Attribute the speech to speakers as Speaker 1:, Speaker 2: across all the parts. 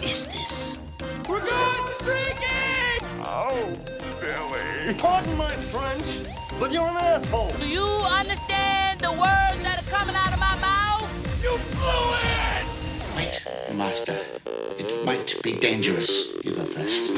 Speaker 1: is this?
Speaker 2: We're going streaking!
Speaker 3: Oh, Billy.
Speaker 4: Pardon my French, but you're an asshole.
Speaker 1: Do you understand the words that are coming out of my mouth?
Speaker 2: You blew it!
Speaker 5: Wait, Master. It might be dangerous. You go first.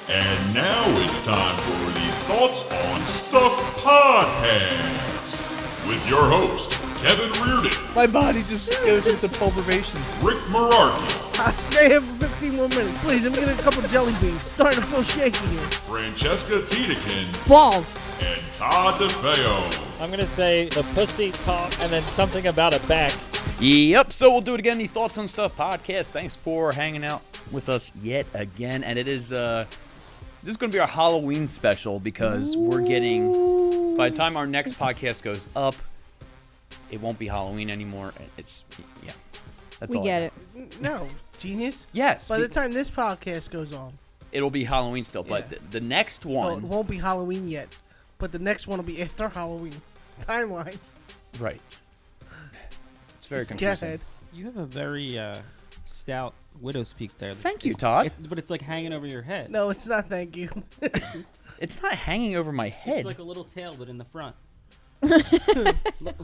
Speaker 3: And now it's time for the Thoughts on Stuff podcast with your host, Kevin Reardon,
Speaker 6: My body just goes into pulverations.
Speaker 3: Rick Mararki,
Speaker 7: Stay here for 15 more minutes. Please, I'm getting a couple jelly beans. Starting to feel shaky here.
Speaker 3: Francesca Tiedekin,
Speaker 8: Balls.
Speaker 3: and Todd DeFeo.
Speaker 9: I'm gonna say the pussy talk and then something about a back.
Speaker 6: Yep, so we'll do it again, the Thoughts on Stuff podcast. Thanks for hanging out with us yet again. And it is this is going to be our Halloween special because we're getting, by the time our next podcast goes up, it won't be Halloween anymore. It's, yeah, that's all.
Speaker 8: We get it.
Speaker 7: No, genius.
Speaker 6: Yes.
Speaker 7: By the time this podcast goes on,
Speaker 6: It'll be Halloween still, but
Speaker 7: Yeah.
Speaker 6: the next
Speaker 7: well, it
Speaker 6: one.
Speaker 7: won't be Halloween yet, but the next one will be after Halloween. Timelines.
Speaker 6: Right. It's very
Speaker 7: Just go
Speaker 6: confusing.
Speaker 7: ahead.
Speaker 9: You have a very stout widow's peak there.
Speaker 6: Thank you, Todd.
Speaker 9: But it's like hanging over your head.
Speaker 7: No, it's not. Thank you.
Speaker 6: It's not hanging over my head.
Speaker 9: It's like a little tail, but in the front.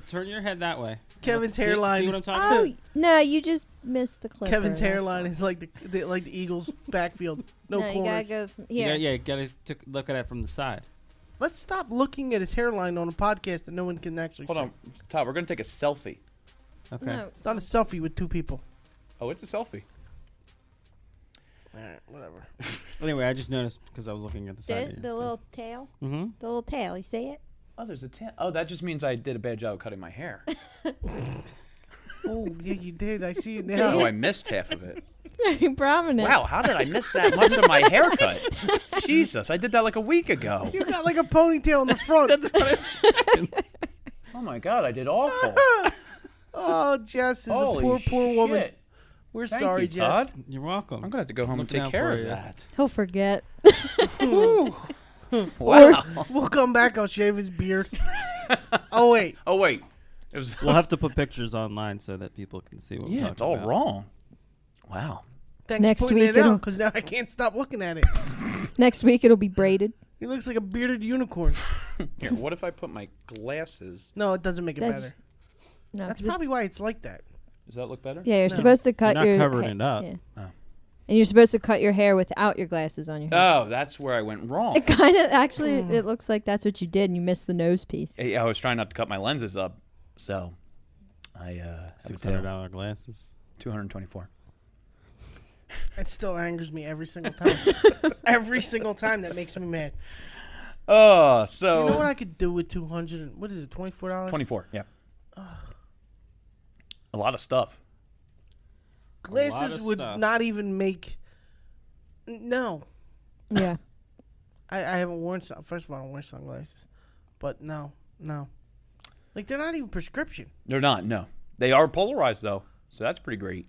Speaker 9: Turn your head that way.
Speaker 7: Kevin's
Speaker 9: See-
Speaker 7: hairline.
Speaker 9: See what I'm talking
Speaker 8: Oh,
Speaker 9: about?
Speaker 8: no, you just missed the clip.
Speaker 7: Kevin's hairline is like the Eagles' backfield. No,
Speaker 8: No, you
Speaker 7: corners.
Speaker 8: gotta go from
Speaker 9: You
Speaker 8: here.
Speaker 9: you gotta look at it from the side.
Speaker 7: Let's stop looking at his hairline on a podcast that no one can actually
Speaker 6: Hold
Speaker 7: see.
Speaker 6: on, Todd, we're going to take a selfie.
Speaker 9: Okay.
Speaker 8: No.
Speaker 7: It's not a selfie with two people.
Speaker 6: Oh, it's a selfie.
Speaker 7: All right, whatever.
Speaker 9: Anyway, I just noticed because I was looking at the side.
Speaker 8: The little tail?
Speaker 9: Mm-hmm.
Speaker 8: The little tail, you see it?
Speaker 6: Oh, there's a Oh, that just means I did a bad job of cutting my hair.
Speaker 7: Oh, yeah, you did. I see it
Speaker 6: Oh,
Speaker 7: now.
Speaker 6: I missed half of it.
Speaker 8: Very prominent.
Speaker 6: Wow, how did I miss that much of my haircut? Jesus, I did that like a week ago.
Speaker 7: You got like a ponytail in the front.
Speaker 6: Oh my God, I did awful.
Speaker 7: Oh, Jess is
Speaker 6: Holy
Speaker 7: a poor woman.
Speaker 6: shit.
Speaker 7: We're
Speaker 6: Thank
Speaker 7: sorry,
Speaker 6: you,
Speaker 7: Jess.
Speaker 6: Todd.
Speaker 9: You're welcome.
Speaker 6: I'm gonna have to go home and
Speaker 9: Looking
Speaker 6: take
Speaker 9: out
Speaker 6: care
Speaker 9: for
Speaker 6: of
Speaker 9: you.
Speaker 6: that.
Speaker 8: He'll forget.
Speaker 6: Ooh. Wow.
Speaker 7: We'll come back. I'll shave his beard. Oh wait.
Speaker 6: Oh wait, it was.
Speaker 9: We'll have to put pictures online so that people can see what we're
Speaker 6: Yeah,
Speaker 9: talking
Speaker 6: it's all
Speaker 9: about.
Speaker 6: wrong. Wow.
Speaker 7: Thanks
Speaker 8: Next
Speaker 7: for pointing
Speaker 8: week
Speaker 7: it out
Speaker 8: it'll-
Speaker 7: because now I can't stop looking at it.
Speaker 8: Next week it'll be braided.
Speaker 7: He looks like a bearded unicorn.
Speaker 6: Here, what if I put my glasses?
Speaker 7: No, it doesn't make it
Speaker 8: That's-
Speaker 7: better.
Speaker 8: No,
Speaker 7: That's
Speaker 8: 'cause
Speaker 7: probably why it's like that.
Speaker 6: Does that look better?
Speaker 8: yeah, you're
Speaker 7: No.
Speaker 8: supposed to cut
Speaker 9: You're not
Speaker 8: your
Speaker 9: covering
Speaker 8: ha-
Speaker 9: it up.
Speaker 8: Yeah.
Speaker 6: Oh.
Speaker 8: And you're supposed to cut your hair without your glasses on your head.
Speaker 6: Oh, that's where I went wrong.
Speaker 8: It kind of actually it looks like that's what you did and you missed the nose piece.
Speaker 6: I was trying not to cut my lenses up, so I have a tail.
Speaker 9: $600 glasses.
Speaker 6: 224.
Speaker 7: It still angers me every single time. Every single time that makes me mad.
Speaker 6: Oh,
Speaker 7: Do
Speaker 6: so
Speaker 7: you know what I could do with 200? What is it? $24?
Speaker 6: 24. Yeah. A lot of stuff.
Speaker 7: Glasses
Speaker 9: of
Speaker 7: would
Speaker 9: stuff.
Speaker 7: not even make. No,
Speaker 8: Yeah.
Speaker 7: I haven't worn. First of all, I don't wear sunglasses, but no. Like they're not even prescription.
Speaker 6: They're not. No, they are polarized though, so that's pretty great.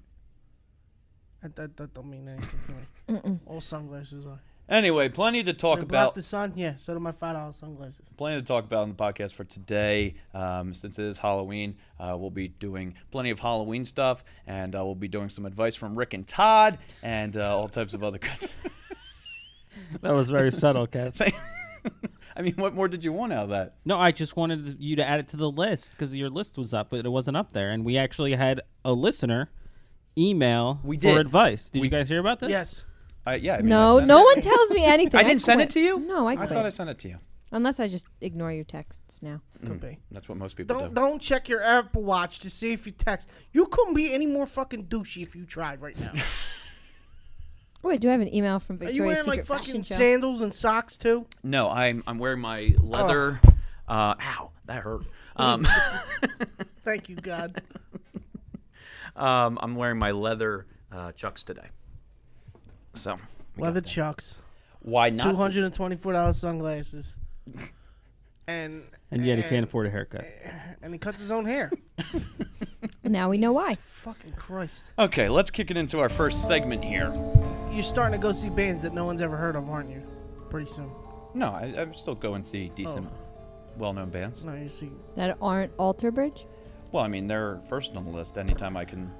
Speaker 7: That don't mean anything to me. All sunglasses are.
Speaker 6: Anyway, plenty to talk
Speaker 7: They block
Speaker 6: about.
Speaker 7: the sun. Yeah, so do my $5 sunglasses.
Speaker 6: Plenty to talk about on the podcast for today. Since it is Halloween, we'll be doing plenty of Halloween stuff, and we'll be doing some advice from Rick and Todd, and all types of other.
Speaker 9: That was very subtle, Kev.
Speaker 6: I mean, what more did you want out of that?
Speaker 9: No, I just wanted you to add it to the list because your list was up, but it wasn't up there. And we actually had a listener email
Speaker 6: We
Speaker 9: for
Speaker 6: did.
Speaker 9: advice. Did you guys hear about this?
Speaker 7: Yes.
Speaker 6: Yeah. I mean,
Speaker 8: No,
Speaker 6: I sent
Speaker 8: no
Speaker 6: it.
Speaker 8: one tells me anything.
Speaker 6: I didn't send it
Speaker 8: quit.
Speaker 6: to you?
Speaker 8: No, I
Speaker 6: I
Speaker 8: quit.
Speaker 6: thought I sent it to you.
Speaker 8: Unless I just ignore your texts now.
Speaker 7: Could be.
Speaker 6: That's what most people
Speaker 7: Don't check your Apple Watch to see if you text. You couldn't be any more fucking douchey if you tried right now.
Speaker 8: Wait, do I have an email from
Speaker 7: Are
Speaker 8: Victoria's
Speaker 7: you wearing
Speaker 8: Secret
Speaker 7: like fucking
Speaker 8: Fashion Show?
Speaker 7: sandals and socks too?
Speaker 6: No, I'm wearing my leather. Ow, that hurt.
Speaker 7: Thank you, God.
Speaker 6: I'm wearing my leather Chucks today. So we
Speaker 7: Leather
Speaker 6: got that.
Speaker 7: Chucks.
Speaker 6: Why not?
Speaker 7: $224 sunglasses. And
Speaker 9: yet he can't afford a haircut.
Speaker 7: And he cuts his own hair.
Speaker 8: Now we know why.
Speaker 7: Fucking Christ.
Speaker 6: Okay, let's kick it into our first segment here.
Speaker 7: You're starting to go see bands that no one's ever heard of, aren't you? Pretty soon.
Speaker 6: No, I still go and see decent, well-known bands.
Speaker 7: No, you see.
Speaker 8: That aren't Alter Bridge?
Speaker 6: Well, I mean, they're first on the list anytime I can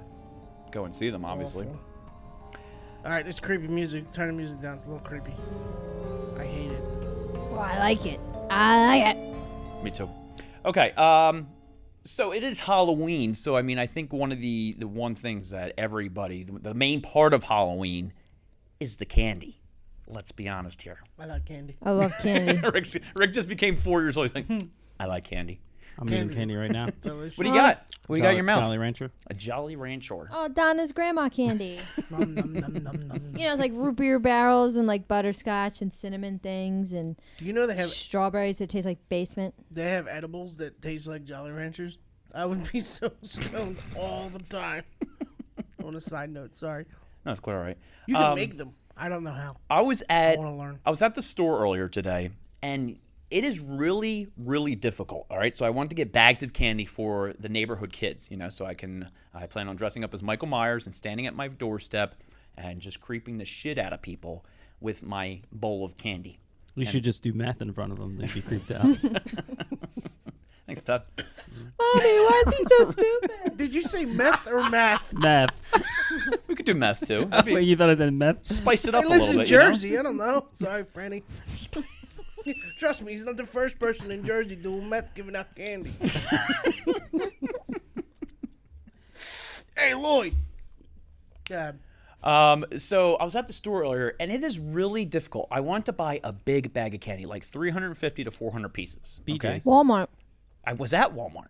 Speaker 6: go and see them, obviously.
Speaker 7: Awful. All right, it's creepy music. Turn the music down. It's a little creepy. I hate it.
Speaker 8: Oh, I like it. I like it.
Speaker 6: Me too. Okay. So it is Halloween. So I mean, I think one of the one things that everybody, the main part of Halloween, is the candy. Let's be honest here.
Speaker 7: I like candy.
Speaker 8: I love candy.
Speaker 6: Rick just became 4 years old. He's like, I like candy.
Speaker 9: I'm eating candy right now.
Speaker 7: Delicious.
Speaker 6: What do you got? What do you got in your mouth?
Speaker 9: Jolly Rancher.
Speaker 6: A Jolly Rancher.
Speaker 8: Oh, Donna's grandma candy.
Speaker 7: Nom, nom, nom, nom, nom.
Speaker 8: You know, it's like root beer barrels and like butterscotch and cinnamon things and
Speaker 7: Do you know they have
Speaker 8: strawberries that taste like basement.
Speaker 7: edibles that taste like Jolly Ranchers? I would be so stoned all the time. On a side note, sorry.
Speaker 6: No, it's quite all right.
Speaker 7: You can make them. I don't know how.
Speaker 6: I was
Speaker 7: I want to learn.
Speaker 6: at the store earlier today, and it is really, really difficult. All right, so I wanted to get bags of candy for the neighborhood kids. You know, so I plan on dressing up as Michael Myers and standing at my doorstep and just creeping the shit out of people with my bowl of candy.
Speaker 9: You should just do meth in front of them. They'd be creeped out.
Speaker 6: Thanks, Todd.
Speaker 8: Mommy, why is he so stupid?
Speaker 7: Did you say meth or math?
Speaker 9: Meth.
Speaker 6: We could do meth too. That'd be-
Speaker 9: Wait, you thought I said meth?
Speaker 6: spice it up
Speaker 7: He
Speaker 6: a
Speaker 7: lives
Speaker 6: little
Speaker 7: in
Speaker 6: bit. You know?
Speaker 7: Jersey. I don't know. Sorry, Franny. Trust me, he's not the first person in Jersey doing meth giving out candy. Hey, Lloyd. God.
Speaker 6: So I was at the store earlier, and it is really difficult. I want to buy a big bag of candy, like 350 to 400 pieces. Okay?
Speaker 9: BJ's.
Speaker 8: Walmart.
Speaker 6: I was at Walmart.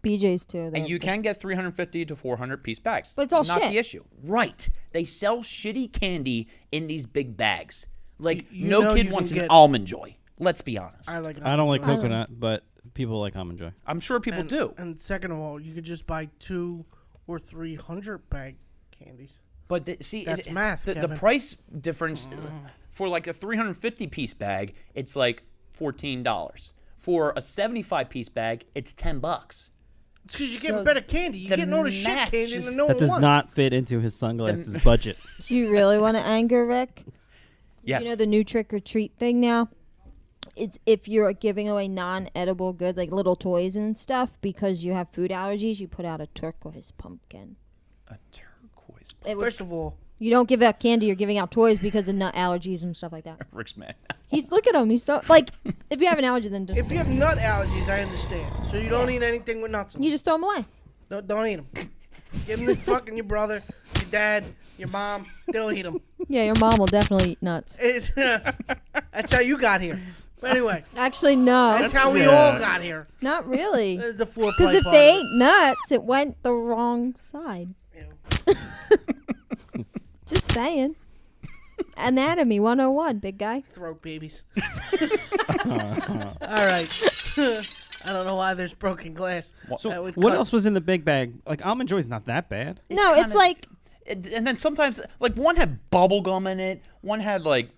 Speaker 8: BJ's too.
Speaker 6: And you can get 350 to 400 piece bags.
Speaker 8: But it's all
Speaker 6: not
Speaker 8: shit.
Speaker 6: the issue. Right. They sell shitty candy in these big bags. Like,
Speaker 7: You
Speaker 6: no
Speaker 7: know
Speaker 6: kid
Speaker 7: you
Speaker 6: wants
Speaker 7: can
Speaker 6: an
Speaker 7: get-
Speaker 6: Almond Joy. Let's be honest.
Speaker 7: I like.
Speaker 9: I don't like
Speaker 7: Almond Joy.
Speaker 9: coconut, but people like Almond Joy.
Speaker 6: I'm sure people do.
Speaker 7: And second of all, you could just buy 200 or 300 bag candies.
Speaker 6: But
Speaker 7: That's math,
Speaker 6: The
Speaker 7: Kevin.
Speaker 6: price difference for like a 350 piece bag, it's like $14. For a 75 piece bag, it's $10.
Speaker 7: It's because you're getting
Speaker 6: So
Speaker 7: better candy. You're
Speaker 6: the
Speaker 7: getting all the shit
Speaker 6: math
Speaker 7: candy
Speaker 6: just-
Speaker 7: that no
Speaker 9: That
Speaker 7: one
Speaker 9: does
Speaker 7: wants.
Speaker 9: not fit into his sunglasses budget.
Speaker 8: Do you really want to anger Rick?
Speaker 6: Yes.
Speaker 8: You know the new trick or treat thing now? It's if you're giving away non-edible goods like little toys and stuff because you have food allergies, you put out a turquoise pumpkin.
Speaker 6: A turquoise.
Speaker 7: First of all,
Speaker 8: You don't give out candy, you're giving out toys because of nut allergies and stuff like that.
Speaker 6: Rick's mad.
Speaker 8: Look at him, he's so like if you have an allergy then just
Speaker 7: if you have nut allergies, I understand. So you don't eat anything with nuts in
Speaker 8: you
Speaker 7: it.
Speaker 8: just throw them away.
Speaker 7: No, don't eat them. Give them to fucking your brother, your dad, your mom. They'll eat them.
Speaker 8: Yeah, your mom will definitely eat nuts.
Speaker 7: That's how you got here. But anyway,
Speaker 8: Actually, no,
Speaker 7: that's how we all got here.
Speaker 8: not really.
Speaker 7: There's the foreplay
Speaker 8: Because if
Speaker 7: part
Speaker 8: they
Speaker 7: of
Speaker 8: ate nuts, it went the wrong side.
Speaker 7: it.
Speaker 8: Just saying. Anatomy 101, big guy.
Speaker 7: Throat babies. All right. I don't know why there's broken glass.
Speaker 9: So
Speaker 7: That would
Speaker 9: what
Speaker 7: cut-
Speaker 9: else was in the big bag? Like Almond Joy's not that bad.
Speaker 8: No, it's like
Speaker 6: And then sometimes, like, one had bubble gum in it. One had, like...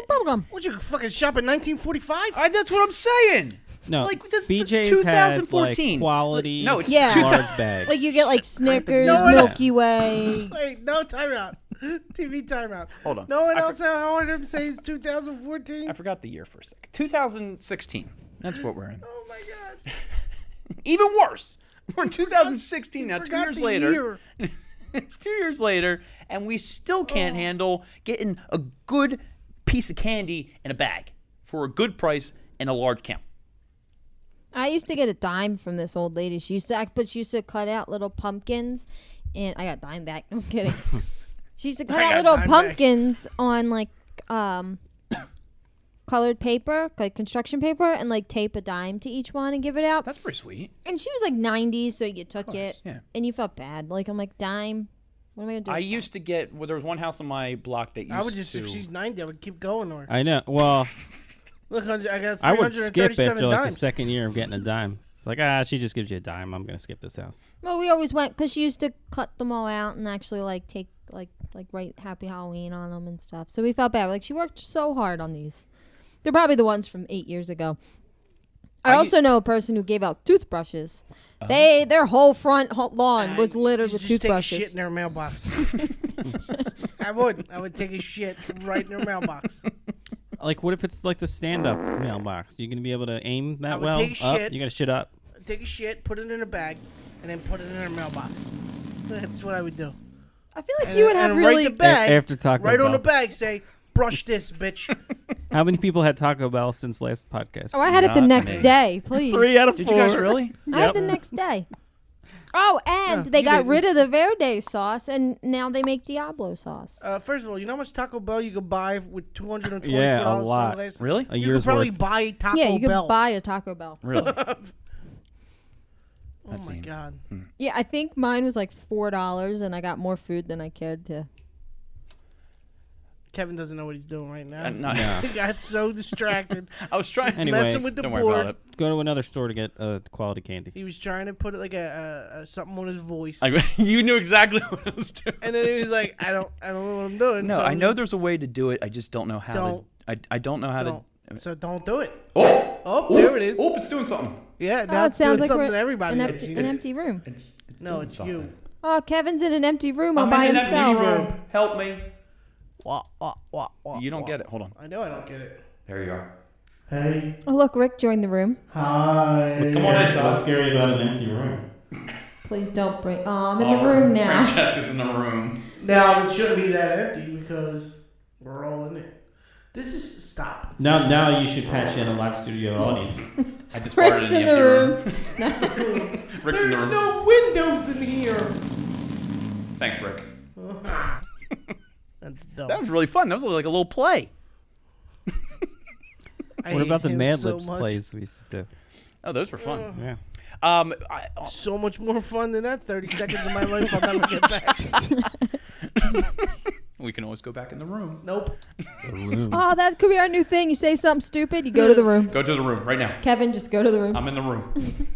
Speaker 8: bubblegum.
Speaker 7: What, you fucking shop in 1945?
Speaker 6: that's what I'm saying.
Speaker 9: No,
Speaker 6: Like, this is
Speaker 9: BJ's
Speaker 6: 2014.
Speaker 9: has like quality
Speaker 6: No, it's
Speaker 8: Yeah.
Speaker 9: large bags.
Speaker 8: Like you get like Snickers,
Speaker 7: No, no.
Speaker 8: Milky Way.
Speaker 7: Wait, no timeout. TV timeout.
Speaker 6: Hold on.
Speaker 7: No one
Speaker 6: I
Speaker 7: else heard him say it's 2014?
Speaker 6: I forgot the year for a second. 2016. That's what we're in.
Speaker 7: Oh my god.
Speaker 6: Even worse. We're in 2016 now, 2
Speaker 7: Forgot
Speaker 6: years
Speaker 7: the
Speaker 6: later.
Speaker 7: year.
Speaker 6: It's 2 years later, and we still can't handle getting a good piece of candy in a bag for a good price and a large count.
Speaker 8: I used to get a dime from this old lady. She used to cut out little pumpkins, and I got a dime back. No, I'm kidding. She used to cut
Speaker 7: I
Speaker 8: out
Speaker 7: got
Speaker 8: little
Speaker 7: dime
Speaker 8: pumpkins on like colored paper, like construction paper, and like tape a dime to each one and give it out.
Speaker 6: That's pretty sweet.
Speaker 8: And she was like 90s, so you took it,
Speaker 6: yeah.
Speaker 8: and you felt bad. Like I'm like dime. What am I gonna do?
Speaker 6: I
Speaker 8: with that?
Speaker 6: used to get, well, there was one house on my block that used
Speaker 7: I would just,
Speaker 6: to...
Speaker 7: if she's 90, I would keep going to her.
Speaker 9: I know. Well,
Speaker 7: Look, I got
Speaker 9: I would skip
Speaker 7: 337
Speaker 9: after like the
Speaker 7: dimes.
Speaker 9: second year of getting a dime. Like, she just gives you a dime. I'm gonna skip this house.
Speaker 8: Well, we always went because she used to cut them all out and actually like take like write Happy Halloween on them and stuff. So we felt bad. Like she worked so hard on these. They're probably the ones from 8 years ago. I also know a person who gave out toothbrushes. Their whole front lawn was littered with
Speaker 7: just
Speaker 8: toothbrushes.
Speaker 7: take a shit in their mailbox. I would take a shit right in their mailbox.
Speaker 9: Like, what if it's like the stand-up mailbox? You gonna be able to aim
Speaker 7: I
Speaker 9: that
Speaker 7: would
Speaker 9: well?
Speaker 7: take a
Speaker 9: Up?
Speaker 7: shit.
Speaker 9: You gotta shit up.
Speaker 7: Take a shit, put it in a bag, and then put it in their mailbox. That's what I would do.
Speaker 8: I feel like you would have really.
Speaker 7: Right the bag,
Speaker 9: After Taco
Speaker 7: right on the
Speaker 9: Bell.
Speaker 7: bag, say, brush this, bitch.
Speaker 9: How many people had Taco Bell since last podcast?
Speaker 8: Oh, I had it the
Speaker 6: Not
Speaker 8: next
Speaker 6: me.
Speaker 8: day. Please.
Speaker 9: 3 out of 4.
Speaker 6: Did you guys really?
Speaker 8: I had the next day. Oh, and
Speaker 7: No,
Speaker 8: they
Speaker 7: you
Speaker 8: got
Speaker 7: didn't.
Speaker 8: rid of the Verde sauce, and now they make Diablo sauce.
Speaker 7: First of all, you know how much Taco Bell you could buy with $224?
Speaker 9: Yeah, a lot.
Speaker 7: Sunglasses?
Speaker 6: Really?
Speaker 9: A
Speaker 7: You
Speaker 9: year's
Speaker 7: could probably
Speaker 9: worth.
Speaker 7: buy Taco
Speaker 8: Yeah, you could
Speaker 7: Bell.
Speaker 8: buy a Taco Bell.
Speaker 6: Really?
Speaker 7: Oh
Speaker 6: That's
Speaker 7: my
Speaker 6: insane.
Speaker 7: god.
Speaker 8: Yeah, I think mine was like $4, and I got more food than I cared to.
Speaker 7: Kevin doesn't know what he's doing right now.
Speaker 6: No.
Speaker 7: He got so distracted.
Speaker 6: I was trying to
Speaker 9: Anyway,
Speaker 7: messing with the
Speaker 6: don't
Speaker 7: board.
Speaker 6: worry about it.
Speaker 9: Go to another store to get quality candy.
Speaker 7: He was trying to put like a something on his voice,
Speaker 6: You knew exactly what I was doing.
Speaker 7: and then he was like, "I don't know what I'm doing."
Speaker 6: No,
Speaker 7: so
Speaker 6: I know there's a way to do it. I just don't know how
Speaker 7: Don't.
Speaker 6: to. I don't know how
Speaker 7: Don't.
Speaker 6: to.
Speaker 7: So don't do it.
Speaker 6: Oh,
Speaker 7: Oh, there it is.
Speaker 6: Oh, it's doing something.
Speaker 7: Yeah,
Speaker 8: Oh,
Speaker 7: now
Speaker 8: it
Speaker 7: it's
Speaker 8: sounds
Speaker 7: doing
Speaker 8: like
Speaker 7: something
Speaker 8: we're
Speaker 7: to everybody.
Speaker 8: an
Speaker 7: else.
Speaker 8: empty room.
Speaker 6: It's
Speaker 7: No,
Speaker 6: doing
Speaker 7: it's
Speaker 6: something.
Speaker 7: you.
Speaker 8: Oh, Kevin's in an empty room all
Speaker 6: I'm
Speaker 8: by
Speaker 6: in an
Speaker 8: himself.
Speaker 6: empty room. Help me.
Speaker 7: Wah, wah, wah, wah,
Speaker 6: You don't
Speaker 7: wah.
Speaker 6: get it. Hold on.
Speaker 7: I know I don't get it.
Speaker 6: There you are.
Speaker 7: Hey,
Speaker 8: Oh, look, Rick joined the room.
Speaker 7: hi.
Speaker 6: Come on in, Todd.
Speaker 9: scary about an empty room?
Speaker 8: Please don't bring. Oh, I'm in the room now.
Speaker 6: Francesca's in the room.
Speaker 7: Now it shouldn't be that empty because we're all in it. This is stop. It's-
Speaker 9: Now you should patch in a live studio audience.
Speaker 6: I just
Speaker 8: Rick's
Speaker 6: farted in
Speaker 8: in
Speaker 6: the
Speaker 8: the
Speaker 6: empty
Speaker 8: room.
Speaker 6: room. Rick's in the
Speaker 7: There's
Speaker 6: room.
Speaker 7: no windows in here.
Speaker 6: Thanks, Rick.
Speaker 7: That's dumb.
Speaker 6: That was really fun. That was like a little play.
Speaker 7: I
Speaker 9: What about the
Speaker 7: hate him
Speaker 9: Mad
Speaker 7: so
Speaker 9: Libs
Speaker 7: much.
Speaker 9: plays we used to do?
Speaker 6: Oh, those were fun.
Speaker 9: Yeah.
Speaker 7: So much more fun than that 30 seconds of my life I'll never get back.
Speaker 6: We can always go back in the room.
Speaker 7: Nope.
Speaker 8: Oh, that could be our new thing. You say something stupid, you go to the room.
Speaker 6: Go to the room right now.
Speaker 8: Kevin, just go to the room.
Speaker 6: I'm in the room.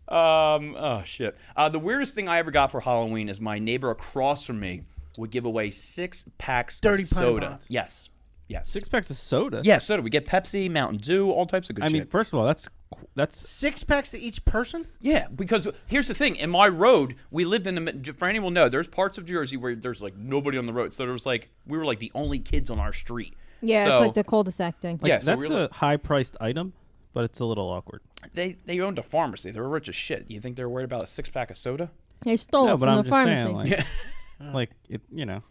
Speaker 6: Oh shit. The weirdest thing I ever got for Halloween is my neighbor across from me would give away 6 packs
Speaker 7: Dirty
Speaker 6: of soda.
Speaker 7: Pine Bots.
Speaker 6: Yes.
Speaker 9: 6 packs of soda?
Speaker 6: Yeah, soda. We get Pepsi, Mountain Dew, all types of good
Speaker 9: I
Speaker 6: shit.
Speaker 9: mean, first of all, that's
Speaker 7: 6 packs to each person?
Speaker 6: Yeah, because here's the thing. In my road, we lived in the. For anyone know, there's parts of Jersey where there's like nobody on the road. So there was like we were like the only kids on our street.
Speaker 8: Yeah,
Speaker 6: so,
Speaker 8: it's like the cul-de-sac thing.
Speaker 6: yeah. So
Speaker 9: that's
Speaker 6: we were
Speaker 9: a high-priced item, but it's a little awkward.
Speaker 6: they owned a pharmacy. They were rich as shit. You think they were worried about a 6-pack of soda?
Speaker 8: They stole
Speaker 9: No,
Speaker 8: it
Speaker 9: but
Speaker 8: from
Speaker 9: I'm
Speaker 8: the
Speaker 9: just
Speaker 8: pharmacy.
Speaker 9: saying, like it.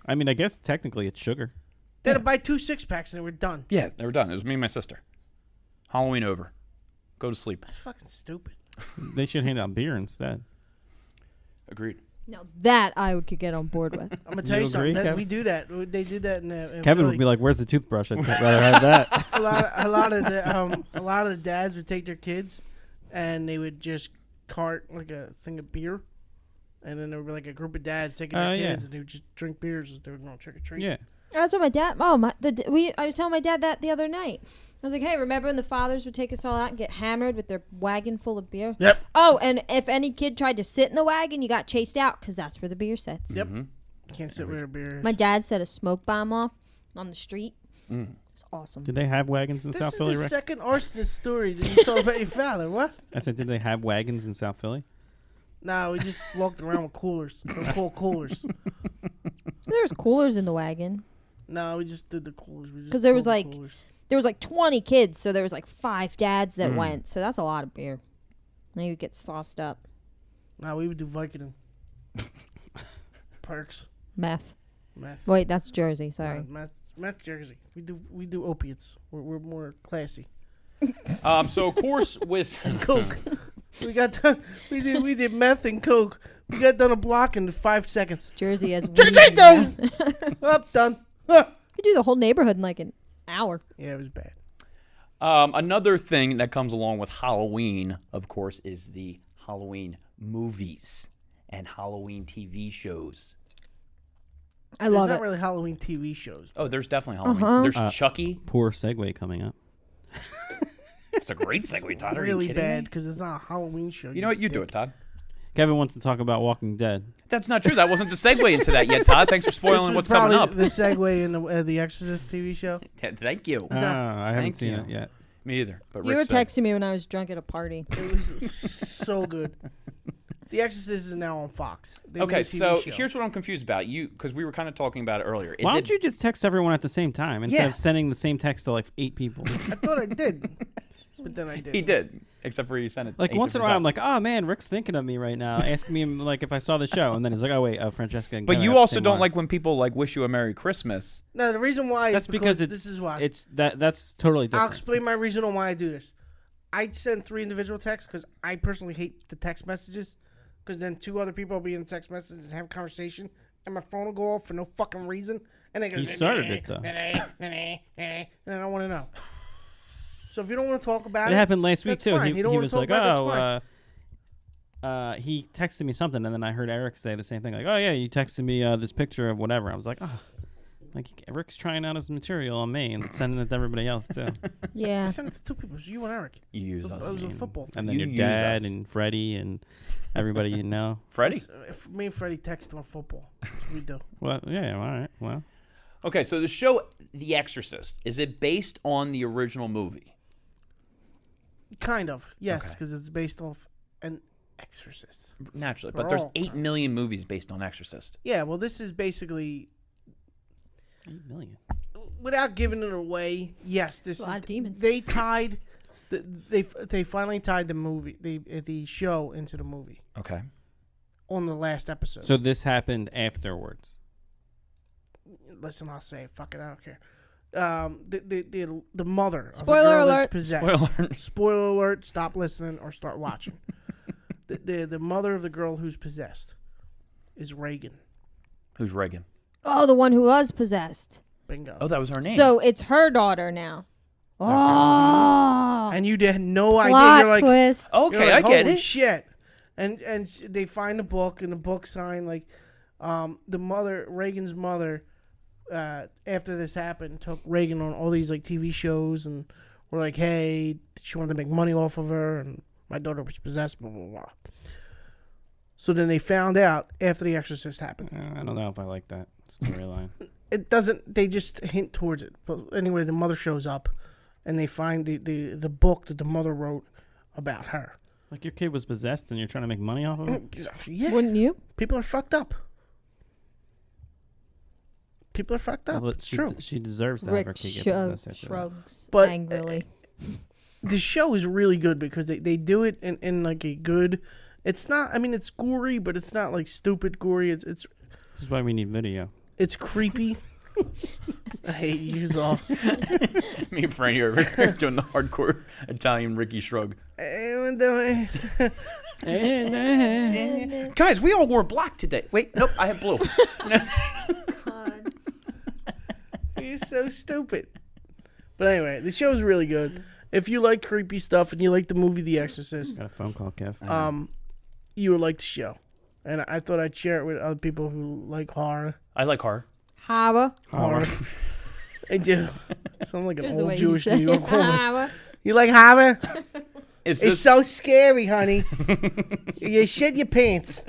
Speaker 9: I mean, I guess technically it's sugar.
Speaker 7: They had to buy 2 6-packs and they were done.
Speaker 6: Yeah, they were done. It was me and my sister. Halloween over. Go to sleep.
Speaker 7: That's fucking stupid.
Speaker 9: They should hand out beer instead.
Speaker 6: Agreed.
Speaker 8: No, that I could get on board with.
Speaker 7: I'm gonna tell you,
Speaker 9: You agree,
Speaker 7: something.
Speaker 9: Kevin?
Speaker 7: We do that. They did that in
Speaker 9: Kevin
Speaker 7: Philly.
Speaker 9: would be like, "Where's the toothbrush? I'd rather have that."
Speaker 7: a lot of the dads would take their kids, and they would just cart like a thing of beer, and then there would be like a group of dads taking their
Speaker 9: yeah.
Speaker 7: kids, and they would just drink beers as they were going trick or treat.
Speaker 9: Yeah.
Speaker 8: That's what my dad. Oh, I was telling my dad that the other night. I was like, "Hey, remember when the fathers would take us all out and get hammered with their wagon full of beer?"
Speaker 7: Yep.
Speaker 8: Oh, and if any kid tried to sit in the wagon, you got chased out because that's where the beer sits.
Speaker 7: Yep. Can't sit where a beer is.
Speaker 8: My dad set a smoke bomb off on the street. It was awesome.
Speaker 9: Did they have wagons in
Speaker 7: This
Speaker 9: South
Speaker 7: is
Speaker 9: Philly,
Speaker 7: the
Speaker 9: Rick?
Speaker 7: second arsonist story that you told about your father. What?
Speaker 9: I said, did they have wagons in South Philly?
Speaker 7: Nah, we just walked around with coolers. Cool coolers.
Speaker 8: There was coolers in the wagon.
Speaker 7: No, we just did the coolers.
Speaker 8: 'Cause there was,
Speaker 7: pulled the
Speaker 8: like-
Speaker 7: coolers.
Speaker 8: There was like 20 kids, so there was like 5 dads that went. So that's a lot of beer. Now you get sauced up.
Speaker 7: Nah, we would do Vicodin. Perks.
Speaker 8: Meth.
Speaker 7: Meth.
Speaker 8: Wait, that's Jersey. Sorry.
Speaker 7: Meth Jersey. We do opiates. We're more classy.
Speaker 6: So of course with
Speaker 7: Coke. We got done. We did meth and coke. We got done a block in 5 seconds.
Speaker 8: Jersey has
Speaker 7: Jersey
Speaker 8: weed.
Speaker 7: done.
Speaker 8: Yeah.
Speaker 7: Up done. Huh.
Speaker 8: You do the whole neighborhood in like an hour.
Speaker 7: Yeah, it was bad.
Speaker 6: another thing that comes along with Halloween, of course, is the Halloween movies and Halloween TV shows.
Speaker 8: I
Speaker 7: There's
Speaker 8: love
Speaker 7: not
Speaker 8: it.
Speaker 7: really Halloween TV shows.
Speaker 6: Oh, there's definitely Halloween. There's Chucky.
Speaker 9: Poor segue coming up.
Speaker 6: It's a great segue, Todd. Are you
Speaker 7: Really
Speaker 6: kidding
Speaker 7: bad
Speaker 6: me?
Speaker 7: because it's not a Halloween show.
Speaker 6: You know what? You do it, Todd.
Speaker 9: Kevin wants to talk about Walking Dead.
Speaker 6: That's not true. That wasn't the segue into that yet, Todd. Thanks for spoiling what's coming up.
Speaker 7: The segue in the Exorcist TV show.
Speaker 6: Yeah, thank you.
Speaker 9: I haven't
Speaker 6: Thank
Speaker 9: seen
Speaker 6: you.
Speaker 9: it yet.
Speaker 6: Me either. But
Speaker 8: You
Speaker 6: Rick
Speaker 8: were
Speaker 6: said-
Speaker 8: texting me when I was drunk at a party.
Speaker 7: It was so good. The Exorcist is now on Fox. They made
Speaker 6: Okay,
Speaker 7: a TV
Speaker 6: so
Speaker 7: show.
Speaker 6: here's what I'm confused about. Because we were kind of talking about it earlier.
Speaker 9: Why don't you just text everyone at the same time instead
Speaker 6: Yeah.
Speaker 9: of sending the same text to like 8 people?
Speaker 7: I thought I did, but then I did.
Speaker 6: He did. except for you sent it.
Speaker 9: Like
Speaker 6: 8
Speaker 9: once in a
Speaker 6: different
Speaker 9: while, I'm
Speaker 6: times.
Speaker 9: like, oh man, Rick's thinking of me right now, asking me like if I saw the show, and then he's like, oh wait, Francesca. And
Speaker 6: But
Speaker 9: Kevin
Speaker 6: you
Speaker 9: have the
Speaker 6: also
Speaker 9: same
Speaker 6: don't
Speaker 9: line.
Speaker 6: like when people like wish you a Merry Christmas.
Speaker 7: No, the reason why
Speaker 9: That's
Speaker 7: is
Speaker 9: because
Speaker 7: this is why.
Speaker 9: That's totally
Speaker 7: I'll
Speaker 9: different.
Speaker 7: explain my reason on why I do this. I send 3 individual texts because I personally hate the text messages. Because then 2 other people will be in text messages and have a conversation, and my phone will go off for no fucking reason, and they go.
Speaker 9: You started it though.
Speaker 7: And I don't want to know. So if you don't want to talk about it,
Speaker 9: It happened last week
Speaker 7: that's
Speaker 9: too.
Speaker 7: fine.
Speaker 9: He
Speaker 7: You don't wanna
Speaker 9: was
Speaker 7: talk
Speaker 9: like,
Speaker 7: about it, that's
Speaker 9: oh, he texted me something, and then I heard Eric say the same thing, like, oh yeah, you texted me this picture of whatever. I was like, oh, like Rick's trying out his material on me and sending it to everybody else too.
Speaker 8: Yeah.
Speaker 7: I sent it to 2 people. It was you and Eric.
Speaker 6: You use
Speaker 7: It
Speaker 6: us.
Speaker 7: was a football thing.
Speaker 9: And then
Speaker 6: You
Speaker 9: your
Speaker 6: use
Speaker 9: dad
Speaker 6: us.
Speaker 9: and Freddie and everybody you know.
Speaker 6: Freddie.
Speaker 7: Me and Freddie text on football. That's what we do.
Speaker 9: Well, yeah, all right, well.
Speaker 6: Okay, so the show The Exorcist, is it based on the original movie?
Speaker 7: Kind of, yes,
Speaker 6: Okay.
Speaker 7: because it's based off an Exorcist.
Speaker 6: Naturally,
Speaker 7: They're
Speaker 6: but there's
Speaker 7: all
Speaker 6: 8 million movies based on Exorcist.
Speaker 7: Yeah, well, this is basically,
Speaker 9: 8 million.
Speaker 7: without giving it away. Yes, this
Speaker 8: A lot
Speaker 7: is.
Speaker 8: of demons.
Speaker 7: They tied, they finally tied the movie, the show into the movie
Speaker 6: Okay.
Speaker 7: on the last episode.
Speaker 9: So this happened afterwards.
Speaker 7: Listen, I'll say it. Fuck it, I don't care. The mother of the
Speaker 8: Spoiler
Speaker 7: girl
Speaker 8: alert.
Speaker 7: that's possessed.
Speaker 6: Spoiler alert.
Speaker 7: Spoiler alert. Stop listening or start watching. the mother of the girl who's possessed is Reagan.
Speaker 6: Who's Reagan?
Speaker 8: Oh, the one who was possessed.
Speaker 7: Bingo.
Speaker 6: Oh, that was her name.
Speaker 8: So it's her daughter now. Oh.
Speaker 7: And you had no idea.
Speaker 8: Plot
Speaker 7: You're like,
Speaker 8: twist.
Speaker 6: okay,
Speaker 7: you're like,
Speaker 6: I get
Speaker 7: holy
Speaker 6: it.
Speaker 7: shit. And they find the book, and the book sign like the mother, Reagan's mother, after this happened, took Reagan on all these like TV shows, and were like, hey, she wanted to make money off of her, and my daughter was possessed, blah blah blah. So then they found out after The Exorcist happened.
Speaker 9: I don't know if I like that storyline.
Speaker 7: It doesn't. They just hint towards it. But anyway, the mother shows up, and they find the book that the mother wrote about her.
Speaker 9: Like your kid was possessed and you're trying to make money off of it?
Speaker 7: Yeah,
Speaker 8: Wouldn't you?
Speaker 7: people are fucked up. People are fucked up.
Speaker 9: Well,
Speaker 7: It's
Speaker 9: she,
Speaker 7: true.
Speaker 9: She deserves to have her
Speaker 8: Rick
Speaker 9: kid get possessed after that.
Speaker 8: shrugs
Speaker 7: But,
Speaker 8: angrily.
Speaker 7: The show is really good because they do it in like a good. It's not. I mean, it's gory, but it's not like stupid gory. It's
Speaker 9: This is why we need video.
Speaker 7: it's creepy. I hate you all.
Speaker 6: Me and Franny are over here doing the hardcore Italian Ricky shrug. Guys, we all wore black today. Wait, nope, I have blue.
Speaker 7: He's so stupid. But anyway, the show's really good. If you like creepy stuff and you like the movie The Exorcist,
Speaker 9: Got a phone call, Kev.
Speaker 7: you would like the show. And I thought I'd share it with other people who like horror.
Speaker 6: I like horror.
Speaker 8: Hava.
Speaker 7: Horror. I do. Sound like an
Speaker 8: There's the
Speaker 7: old
Speaker 8: way you
Speaker 7: Jewish
Speaker 8: say
Speaker 7: New
Speaker 8: it.
Speaker 7: York woman.
Speaker 8: Hava.
Speaker 7: You like horror?
Speaker 6: Is
Speaker 7: It's so scary, honey. You shit your pants.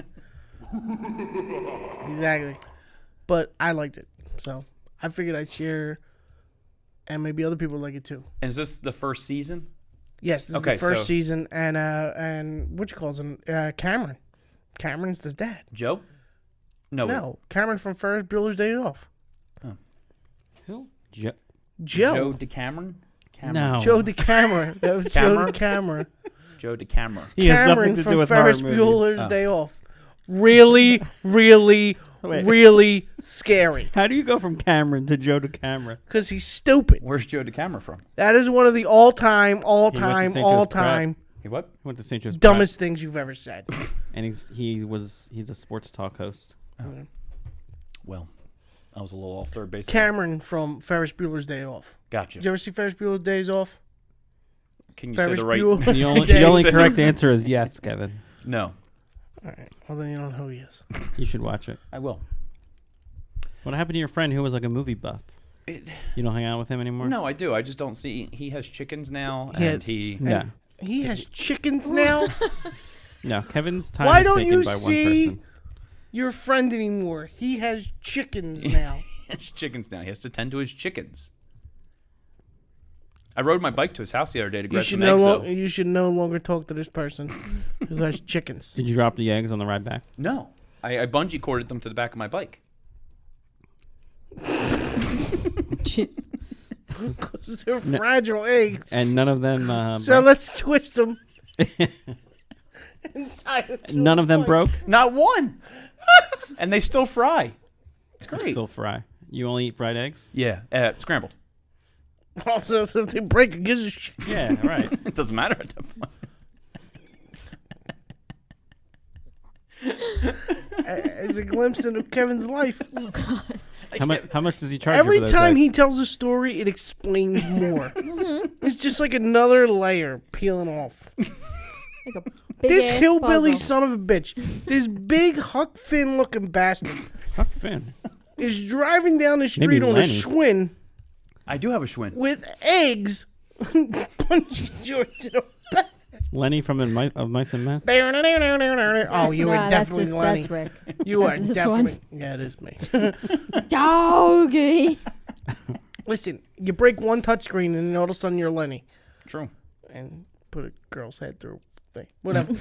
Speaker 7: Exactly. But I liked it. So I figured I'd share, and maybe other people like it too.
Speaker 6: is this the first season?
Speaker 7: Yes, this
Speaker 6: Okay,
Speaker 7: is the first
Speaker 6: so-
Speaker 7: season, and what you calls him? Cameron. Cameron's the dad.
Speaker 6: Joe? No.
Speaker 7: No, Cameron from Ferris Bueller's Day Off.
Speaker 9: Who? Joe.
Speaker 6: Joe DeCameron?
Speaker 9: No.
Speaker 7: Joe DeCamera. That was
Speaker 6: Camera?
Speaker 7: Joe DeCamera.
Speaker 6: Joe DeCamera.
Speaker 9: He has
Speaker 7: Cameron
Speaker 9: nothing to
Speaker 7: from
Speaker 9: do with
Speaker 7: Ferris
Speaker 9: horror movies.
Speaker 7: Bueller's
Speaker 6: Oh.
Speaker 7: Day Off. Really, really,
Speaker 9: Wait.
Speaker 7: really scary.
Speaker 9: How do you go from Cameron to Joe to camera?
Speaker 7: Because he's stupid.
Speaker 6: Where's Joe DeCamera from?
Speaker 7: That is one of the all-time
Speaker 9: St. Joe's
Speaker 6: He what?
Speaker 9: Went to St. Joe's Prep,
Speaker 7: dumbest things you've ever said.
Speaker 9: and he's a sports talk host.
Speaker 6: Well, I was a little off third base.
Speaker 7: Cameron from Ferris Bueller's Day Off.
Speaker 6: Gotcha.
Speaker 7: Did you ever see Ferris Bueller's Days Off?
Speaker 6: Can you
Speaker 7: Ferris
Speaker 6: say the right?
Speaker 7: Bueller.
Speaker 9: The only
Speaker 7: Days.
Speaker 9: correct answer is yes, Kevin.
Speaker 6: No,
Speaker 7: All right. Well, then you don't know who he is.
Speaker 9: You should watch it.
Speaker 6: I will.
Speaker 9: What happened to your friend who was like a movie buff?
Speaker 6: It,
Speaker 9: You don't hang out with him anymore?
Speaker 6: no, I do. I just don't see. He has chickens now,
Speaker 7: He
Speaker 6: and
Speaker 7: has-
Speaker 6: he.
Speaker 9: Yeah.
Speaker 7: He has chickens now.
Speaker 9: No, Kevin's time
Speaker 7: Why
Speaker 9: is
Speaker 7: don't
Speaker 9: taken
Speaker 7: you
Speaker 9: by
Speaker 7: see
Speaker 9: one person.
Speaker 7: your friend anymore? He has chickens now.
Speaker 6: He has chickens now. He has to tend to his chickens. I rode my bike to his house the other day to grab some eggs. though.
Speaker 7: You should no longer talk to this person who has chickens.
Speaker 9: Did you drop the eggs on the ride back?
Speaker 6: No, I bungee corded them to the back of my bike.
Speaker 7: They're fragile eggs.
Speaker 9: And none of them.
Speaker 7: So let's twist them Inside a
Speaker 9: None of them broke.
Speaker 6: Not one. And they still fry. It's
Speaker 9: Or
Speaker 6: great.
Speaker 9: still fry. You only eat fried eggs?
Speaker 6: Yeah, scrambled.
Speaker 7: Also, if they break, it gives a shit.
Speaker 9: Yeah, right.
Speaker 6: It doesn't matter at that point.
Speaker 7: It's a glimpse into Kevin's life.
Speaker 9: How much does he charge
Speaker 7: Every
Speaker 9: you for those
Speaker 7: time
Speaker 9: eggs?
Speaker 7: he tells a story, it explains more. It's just like another layer peeling off.
Speaker 8: Like a big
Speaker 7: This
Speaker 8: ass
Speaker 7: hillbilly
Speaker 8: puzzle.
Speaker 7: son of a bitch, this big Huck Finn looking bastard,
Speaker 9: Huck Finn.
Speaker 7: is driving down the street
Speaker 9: Maybe
Speaker 7: on
Speaker 9: Lenny.
Speaker 7: a Schwinn
Speaker 6: I do have a Schwinn.
Speaker 7: with eggs. Punching George in the back.
Speaker 9: Lenny from Of Mice and Men.
Speaker 7: Oh, you
Speaker 8: Nah,
Speaker 7: are definitely Lenny.
Speaker 8: That's Rick.
Speaker 7: You are
Speaker 8: That's this
Speaker 7: definitely.
Speaker 8: one.
Speaker 7: Yeah, it is me.
Speaker 8: Doggy.
Speaker 7: Listen, you break one touchscreen and all of a sudden you're Lenny.
Speaker 6: True.
Speaker 7: And put a girl's head through a thing. Whatever.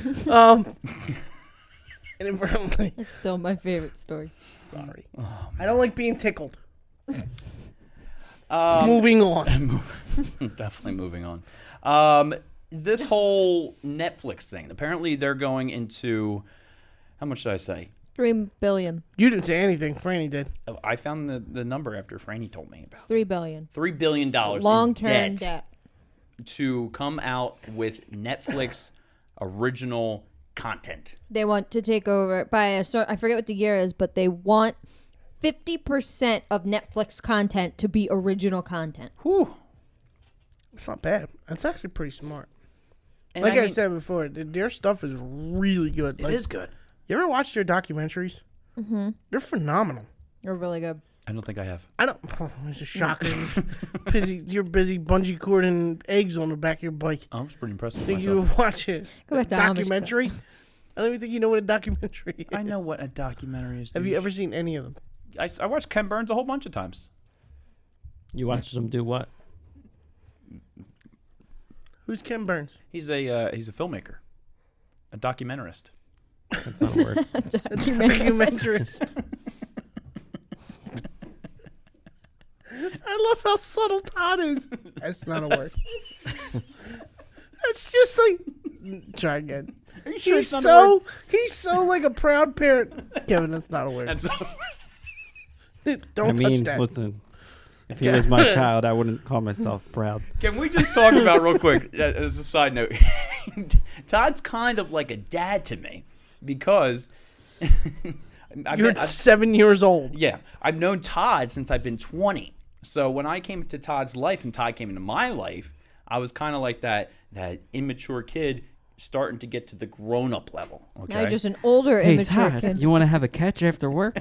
Speaker 7: Inadvertently.
Speaker 8: It's still my favorite story.
Speaker 7: Sorry. I don't like being tickled. Moving on.
Speaker 6: Definitely moving on. This whole Netflix thing. Apparently, they're going into. How much did I say?
Speaker 8: $3 billion.
Speaker 7: You didn't say anything. Franny did.
Speaker 6: I found the number after Franny told me about.
Speaker 8: $3 billion.
Speaker 6: $3 billion
Speaker 8: Long-term debt.
Speaker 6: to come out with Netflix original content.
Speaker 8: They want to take over by I forget what the year is, but they want 50% of Netflix content to be original content.
Speaker 6: Whew.
Speaker 7: It's not bad. That's actually pretty smart.
Speaker 6: And
Speaker 7: Like I
Speaker 6: mean,
Speaker 7: said before, their stuff is really good.
Speaker 6: it is good.
Speaker 7: You ever watched their documentaries? Mm-hmm. They're phenomenal.
Speaker 8: They're really good.
Speaker 6: I don't think I have.
Speaker 7: I don't. It's a shocker. You're busy bungee cording eggs on the back of your bike.
Speaker 6: I was pretty impressed with
Speaker 7: Think
Speaker 6: myself.
Speaker 7: you would watch a
Speaker 8: Go back to Amish
Speaker 7: documentary? I don't even think you know what a documentary is.
Speaker 6: I know what a documentary is.
Speaker 7: Have you ever seen any of them?
Speaker 6: I watched Ken Burns a whole bunch of times.
Speaker 9: You watched them do what?
Speaker 7: Who's Ken Burns?
Speaker 6: He's a filmmaker, a documentarist.
Speaker 9: That's not a word.
Speaker 7: Documentarist. I love how subtle Todd is. That's not a word. That's just like. Try again.
Speaker 6: Are you sure
Speaker 7: He's
Speaker 6: it's not a word?
Speaker 7: he's so like a proud parent. Kevin, that's not a word.
Speaker 6: That's not a word.
Speaker 7: Don't
Speaker 9: I mean,
Speaker 7: touch that.
Speaker 9: listen. If he was my child, I wouldn't call myself proud.
Speaker 6: Can we just talk about real quick as a side note? Todd's kind of like a dad to me because
Speaker 7: You're 7 years old.
Speaker 6: yeah, I've known Todd since I've been 20. So when I came to Todd's life and Todd came into my life, I was kind of like that immature kid starting to get to the grown-up level. Okay,
Speaker 8: Now you're just an older,
Speaker 9: Hey,
Speaker 8: immature
Speaker 9: Todd,
Speaker 8: kid.
Speaker 9: you want to have a catch after work?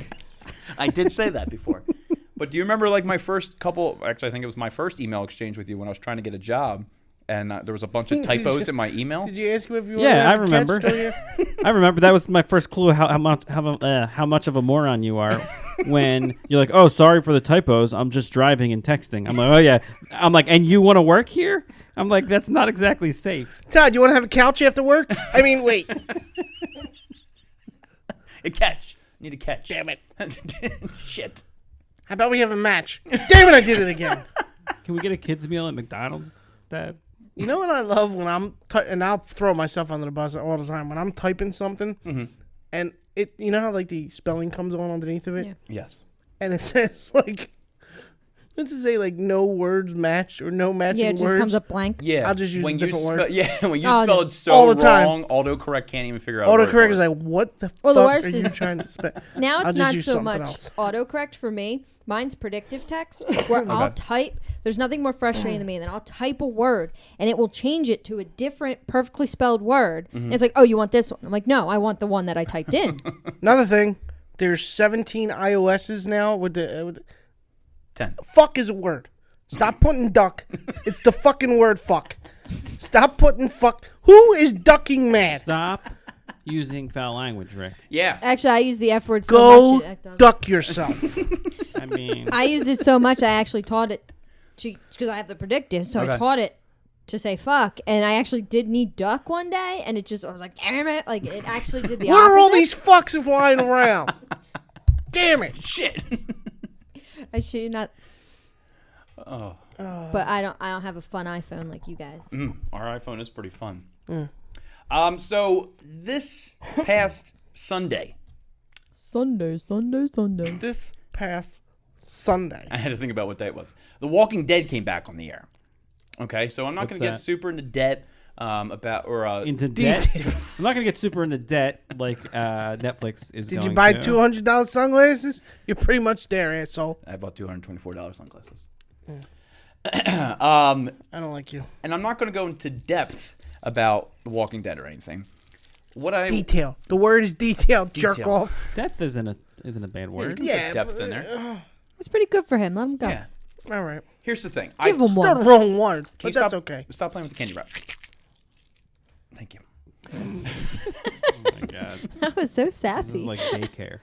Speaker 6: I did say that before. But do you remember like my first couple? Actually, I think it was my first email exchange with you when I was trying to get a job, and there was a bunch of typos in my email.
Speaker 7: Did you ask him if you
Speaker 9: Yeah, I
Speaker 7: wanted to
Speaker 9: remember.
Speaker 7: catch to you?
Speaker 9: I remember that was my first clue how much of a moron you are when you're like, oh, sorry for the typos. I'm just driving and texting. I'm like, oh yeah. I'm like, and you want to work here? I'm like, that's not exactly safe.
Speaker 7: Todd, you want to have a couch after work? I mean, wait.
Speaker 6: A catch. Need a catch.
Speaker 7: Damn it.
Speaker 6: Shit.
Speaker 7: How about we have a match? Damn it, I did it again.
Speaker 9: Can we get a kids meal at McDonald's, Dad?
Speaker 7: You know what I love when I'm and I'll throw myself under the bus all the time when I'm typing something, and it, you know how like the spelling comes on underneath of it,
Speaker 8: Yeah.
Speaker 6: Yes.
Speaker 7: and it says like, let's just say like no words match or no matching
Speaker 8: Yeah, it just
Speaker 7: words.
Speaker 8: comes up blank.
Speaker 6: Yeah.
Speaker 7: I'll just use
Speaker 6: when
Speaker 7: a different
Speaker 6: you
Speaker 7: word.
Speaker 6: Yeah, when you
Speaker 8: Oh,
Speaker 6: spell it so
Speaker 7: all the time.
Speaker 6: wrong, autocorrect can't even figure out. a word
Speaker 7: Autocorrect
Speaker 6: for
Speaker 7: is
Speaker 6: it.
Speaker 7: like, what the
Speaker 8: Well, the
Speaker 7: fuck
Speaker 8: worst
Speaker 7: are you
Speaker 8: is-
Speaker 7: trying to spell?
Speaker 8: Now
Speaker 7: I'll
Speaker 8: it's
Speaker 7: just
Speaker 8: not
Speaker 7: use
Speaker 8: so
Speaker 7: something
Speaker 8: much
Speaker 7: else.
Speaker 8: autocorrect for me. Mine's predictive text, where I'll type. There's nothing more frustrating than me than I'll type a word and it will change it to a different, perfectly spelled word. And it's like, oh, you want this one? I'm like, no, I want the one that I typed in.
Speaker 7: Another thing, there's 17 iOSs now with the
Speaker 6: 10.
Speaker 7: fuck is a word. Stop putting duck. It's the fucking word fuck. Stop putting fuck. Who is ducking mad?
Speaker 9: Stop using foul language, Rick.
Speaker 6: Yeah.
Speaker 8: Actually, I use the F word so
Speaker 7: Go
Speaker 8: much. It does.
Speaker 7: duck yourself.
Speaker 9: I mean,
Speaker 8: I used it so much I actually taught it to, because I have the predictive, so
Speaker 6: Okay.
Speaker 8: I taught it to say fuck, and I actually did need duck one day, and I was like, damn it, like it actually did the
Speaker 7: What
Speaker 8: opposite.
Speaker 7: are all these fucks flying around? Damn it.
Speaker 6: Shit.
Speaker 8: I should you not.
Speaker 6: Oh.
Speaker 8: But I don't have a fun iPhone like you guys.
Speaker 6: Our iPhone is pretty fun. So this past Sunday,
Speaker 8: Sunday.
Speaker 7: This past Sunday.
Speaker 6: I had to think about what day it was. The Walking Dead came back on the air. Okay, so I'm not
Speaker 9: What's
Speaker 6: going to get
Speaker 9: that?
Speaker 6: super into debt
Speaker 9: Into debt. I'm not gonna get super into debt like Netflix is.
Speaker 7: Did
Speaker 9: going
Speaker 7: you buy
Speaker 9: to.
Speaker 7: $200 sunglasses? You're pretty much there, asshole.
Speaker 6: I bought $224 sunglasses.
Speaker 7: I don't like you.
Speaker 6: And I'm not going to go into depth about The Walking Dead or anything. What I
Speaker 7: Detail. The word is detail. Jerk
Speaker 6: Detail.
Speaker 7: off.
Speaker 9: Depth isn't a bad word.
Speaker 7: Yeah,
Speaker 6: depth in there.
Speaker 8: It's pretty good for him. Let him go.
Speaker 6: Yeah.
Speaker 7: All right.
Speaker 6: Here's the thing.
Speaker 8: Give him
Speaker 7: Still
Speaker 8: one.
Speaker 7: the wrong one,
Speaker 6: Can
Speaker 7: but
Speaker 6: you
Speaker 7: that's
Speaker 6: stop,
Speaker 7: okay.
Speaker 6: Stop playing with the candy wrap. Thank you.
Speaker 9: Oh my god,
Speaker 8: That was so
Speaker 9: this
Speaker 8: sassy.
Speaker 9: is like daycare.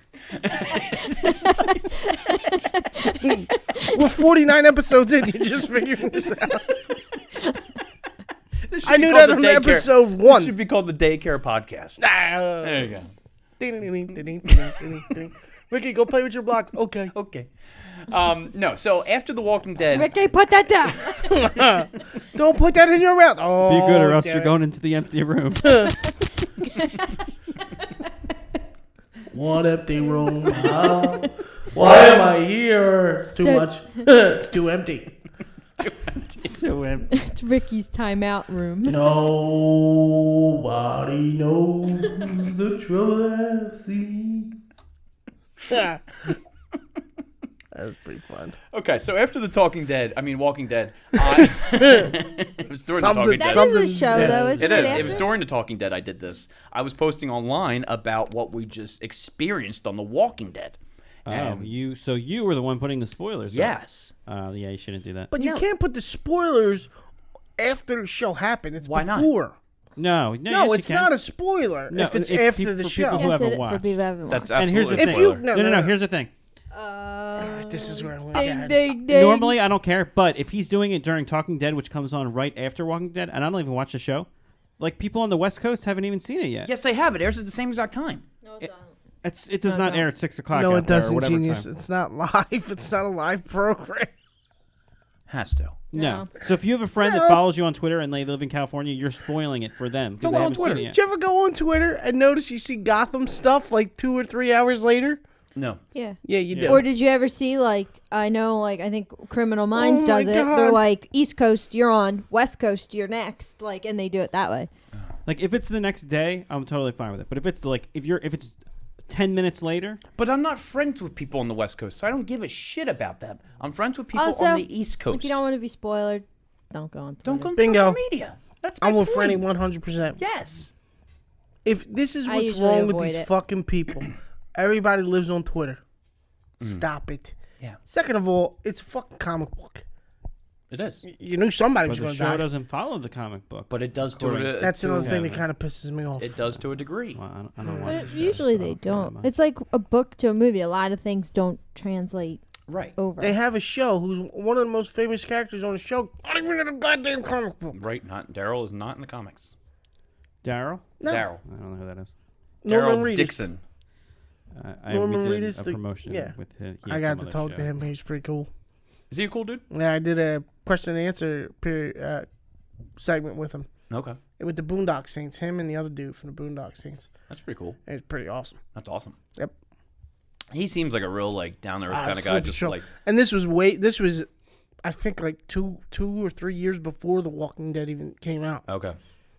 Speaker 7: We're 49 episodes in. You're just figuring this out.
Speaker 6: This should
Speaker 7: I
Speaker 6: be
Speaker 7: knew
Speaker 6: called
Speaker 7: that
Speaker 6: the
Speaker 7: on
Speaker 6: daycare-
Speaker 7: episode
Speaker 6: This
Speaker 7: 1.
Speaker 6: should be called the Daycare Podcast. There you go.
Speaker 7: Ricky, go play with your blocks. Okay.
Speaker 6: Okay. No, so after The Walking Dead,
Speaker 8: Ricky, put that down.
Speaker 7: Don't put that in your mouth. Oh,
Speaker 9: Be good, or else
Speaker 7: damn
Speaker 9: you're
Speaker 7: it.
Speaker 9: going into the empty room.
Speaker 7: One empty room. Why am I here? It's too much. It's too empty.
Speaker 9: So empty.
Speaker 8: It's Ricky's timeout room.
Speaker 7: Nobody knows the trouble I've seen. That was pretty fun.
Speaker 6: okay, so after the Walking Dead, it was during the Talking
Speaker 8: That
Speaker 6: Dead.
Speaker 8: is a show, though, isn't
Speaker 6: It
Speaker 8: it?
Speaker 6: is. It was
Speaker 8: after?
Speaker 6: during the Talking Dead I did this. I was posting online about what we just experienced on The Walking Dead.
Speaker 9: Oh, you were the one putting the spoilers. up.
Speaker 6: Yes.
Speaker 9: Yeah, you shouldn't do that.
Speaker 7: But you can't put the spoilers after the show happened. It's
Speaker 6: Why not?
Speaker 7: before.
Speaker 9: No,
Speaker 7: No,
Speaker 9: yes,
Speaker 7: it's
Speaker 9: you can.
Speaker 7: not a spoiler
Speaker 9: No,
Speaker 7: if it's
Speaker 9: if
Speaker 7: after
Speaker 9: people-
Speaker 7: the
Speaker 9: for
Speaker 7: show.
Speaker 9: people who
Speaker 8: Yes,
Speaker 9: haven't
Speaker 8: for
Speaker 9: watched.
Speaker 8: people who haven't
Speaker 6: That's
Speaker 8: watched.
Speaker 9: And here's
Speaker 6: absolutely
Speaker 9: the
Speaker 7: If
Speaker 9: thing.
Speaker 7: you-
Speaker 6: spoiler.
Speaker 9: No. Here's the thing.
Speaker 7: This is where
Speaker 8: Ding, ding, ding.
Speaker 9: Normally, I don't care, but if he's doing it during Talking Dead, which comes on right after Walking Dead, and I don't even watch the show, like people on the West Coast haven't even seen it yet.
Speaker 6: Yes, they have. It airs at the same exact time.
Speaker 8: No, don't.
Speaker 9: It does not air at 6 o'clock.
Speaker 7: No,
Speaker 9: out
Speaker 7: it
Speaker 9: there, or
Speaker 7: doesn't,
Speaker 9: whatever
Speaker 7: genius.
Speaker 9: time.
Speaker 7: It's not live. It's not a live program.
Speaker 6: Has to.
Speaker 9: No. So if you have a friend that follows you on Twitter and they live in California, you're spoiling it for them because
Speaker 6: Don't
Speaker 9: they
Speaker 6: go on
Speaker 9: haven't seen
Speaker 6: Twitter.
Speaker 9: it yet.
Speaker 7: Did you ever go on Twitter and notice you see Gotham stuff like 2 or 3 hours later?
Speaker 6: No.
Speaker 8: Yeah.
Speaker 7: Yeah, you do.
Speaker 8: Or did you ever see, like, I know, like, I think Criminal Minds
Speaker 7: Oh my
Speaker 8: does it.
Speaker 7: God.
Speaker 8: They're like, East Coast, you're on. West Coast, you're next. Like, and they do it that way.
Speaker 9: Like if it's the next day, I'm totally fine with it. But if it's if it's 10 minutes later,
Speaker 6: But I'm not friends with people on the West Coast, so I don't give a shit about them. I'm friends with people
Speaker 8: Also,
Speaker 6: on the East Coast.
Speaker 8: If you don't want to be spoiled, don't go on Twitter.
Speaker 6: Don't go on
Speaker 7: Bingo.
Speaker 6: social media. That's my
Speaker 7: I'm with
Speaker 6: point.
Speaker 7: Franny 100%.
Speaker 6: Yes.
Speaker 7: If this is
Speaker 8: I
Speaker 7: what's
Speaker 8: usually
Speaker 7: wrong with
Speaker 8: avoid
Speaker 7: these
Speaker 8: it.
Speaker 7: fucking people, everybody lives on Twitter. Stop it.
Speaker 6: Yeah.
Speaker 7: Second of all, it's a fucking comic book.
Speaker 6: It is.
Speaker 7: You knew somebody
Speaker 9: but
Speaker 7: was
Speaker 9: the
Speaker 7: going to
Speaker 9: show
Speaker 7: die.
Speaker 9: doesn't follow the comic book.
Speaker 6: But it does to
Speaker 9: According-
Speaker 6: a,
Speaker 7: That's
Speaker 6: to
Speaker 7: another
Speaker 6: a-
Speaker 7: thing that kind of pisses me off.
Speaker 6: It does to a degree.
Speaker 9: Well, I don't
Speaker 8: But
Speaker 9: watch the show,
Speaker 8: usually
Speaker 9: so I
Speaker 8: they
Speaker 9: care that
Speaker 8: don't.
Speaker 9: much.
Speaker 8: It's like a book to a movie. A lot of things don't translate
Speaker 6: Right.
Speaker 8: over.
Speaker 7: They have a show who's one of the most famous characters on the show. Not even in a goddamn comic book.
Speaker 6: Right. Not Daryl is not in the comics.
Speaker 9: Daryl?
Speaker 7: No.
Speaker 6: Daryl.
Speaker 9: I don't know who that is.
Speaker 7: Norman
Speaker 6: Daryl
Speaker 7: Reedus.
Speaker 6: Dixon.
Speaker 7: Norman
Speaker 9: we did
Speaker 7: Reedus,
Speaker 9: a
Speaker 7: the-
Speaker 9: promotion
Speaker 7: yeah.
Speaker 9: with him.
Speaker 7: I got to talk to him. He's pretty cool.
Speaker 6: Is he a cool dude?
Speaker 7: Yeah, I did a question and answer segment with him.
Speaker 6: Okay.
Speaker 7: With the Boondock Saints. Him and the other dude from the Boondock Saints.
Speaker 6: That's pretty cool.
Speaker 7: It's pretty awesome.
Speaker 6: That's awesome.
Speaker 7: Yep.
Speaker 6: He seems like a real like down to earth kind of guy.
Speaker 7: super
Speaker 6: Just
Speaker 7: chill.
Speaker 6: like
Speaker 7: And this was I think like two or 3 years before The Walking Dead even came out.
Speaker 6: okay.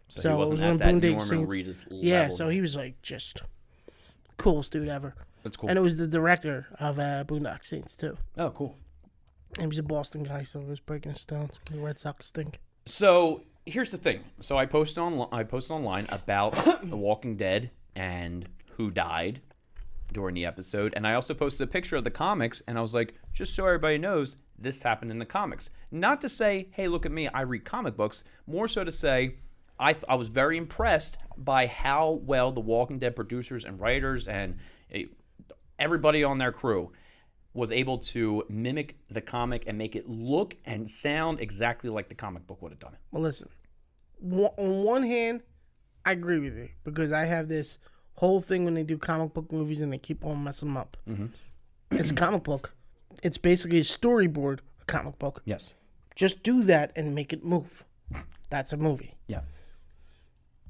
Speaker 6: So,
Speaker 7: So
Speaker 6: he
Speaker 7: it
Speaker 6: wasn't
Speaker 7: was
Speaker 6: at
Speaker 7: one
Speaker 6: that
Speaker 7: Boondock
Speaker 6: Norman
Speaker 7: Saints.
Speaker 6: Reedus level.
Speaker 7: Yeah, so he was like just coolest dude ever.
Speaker 6: That's cool.
Speaker 7: And it was the director of Boondock Saints too.
Speaker 6: Oh, cool.
Speaker 7: He was a Boston guy, so it was breaking his stones. The Red Sox stink.
Speaker 6: So here's the thing. So I posted online about The Walking Dead and who died during the episode, and I also posted a picture of the comics, and I was like, just so everybody knows, this happened in the comics. Not to say, hey, look at me, I read comic books. More so to say, I was very impressed by how well the Walking Dead producers and writers and everybody on their crew was able to mimic the comic and make it look and sound exactly like the comic book would have done it.
Speaker 7: Well, listen. On one hand, I agree with you because I have this whole thing when they do comic book movies and they keep on messing them up.
Speaker 6: Mm-hmm.
Speaker 7: It's a comic book. It's basically a storyboard, a comic book.
Speaker 6: Yes.
Speaker 7: Just do that and make it move. That's a movie.
Speaker 6: Yeah.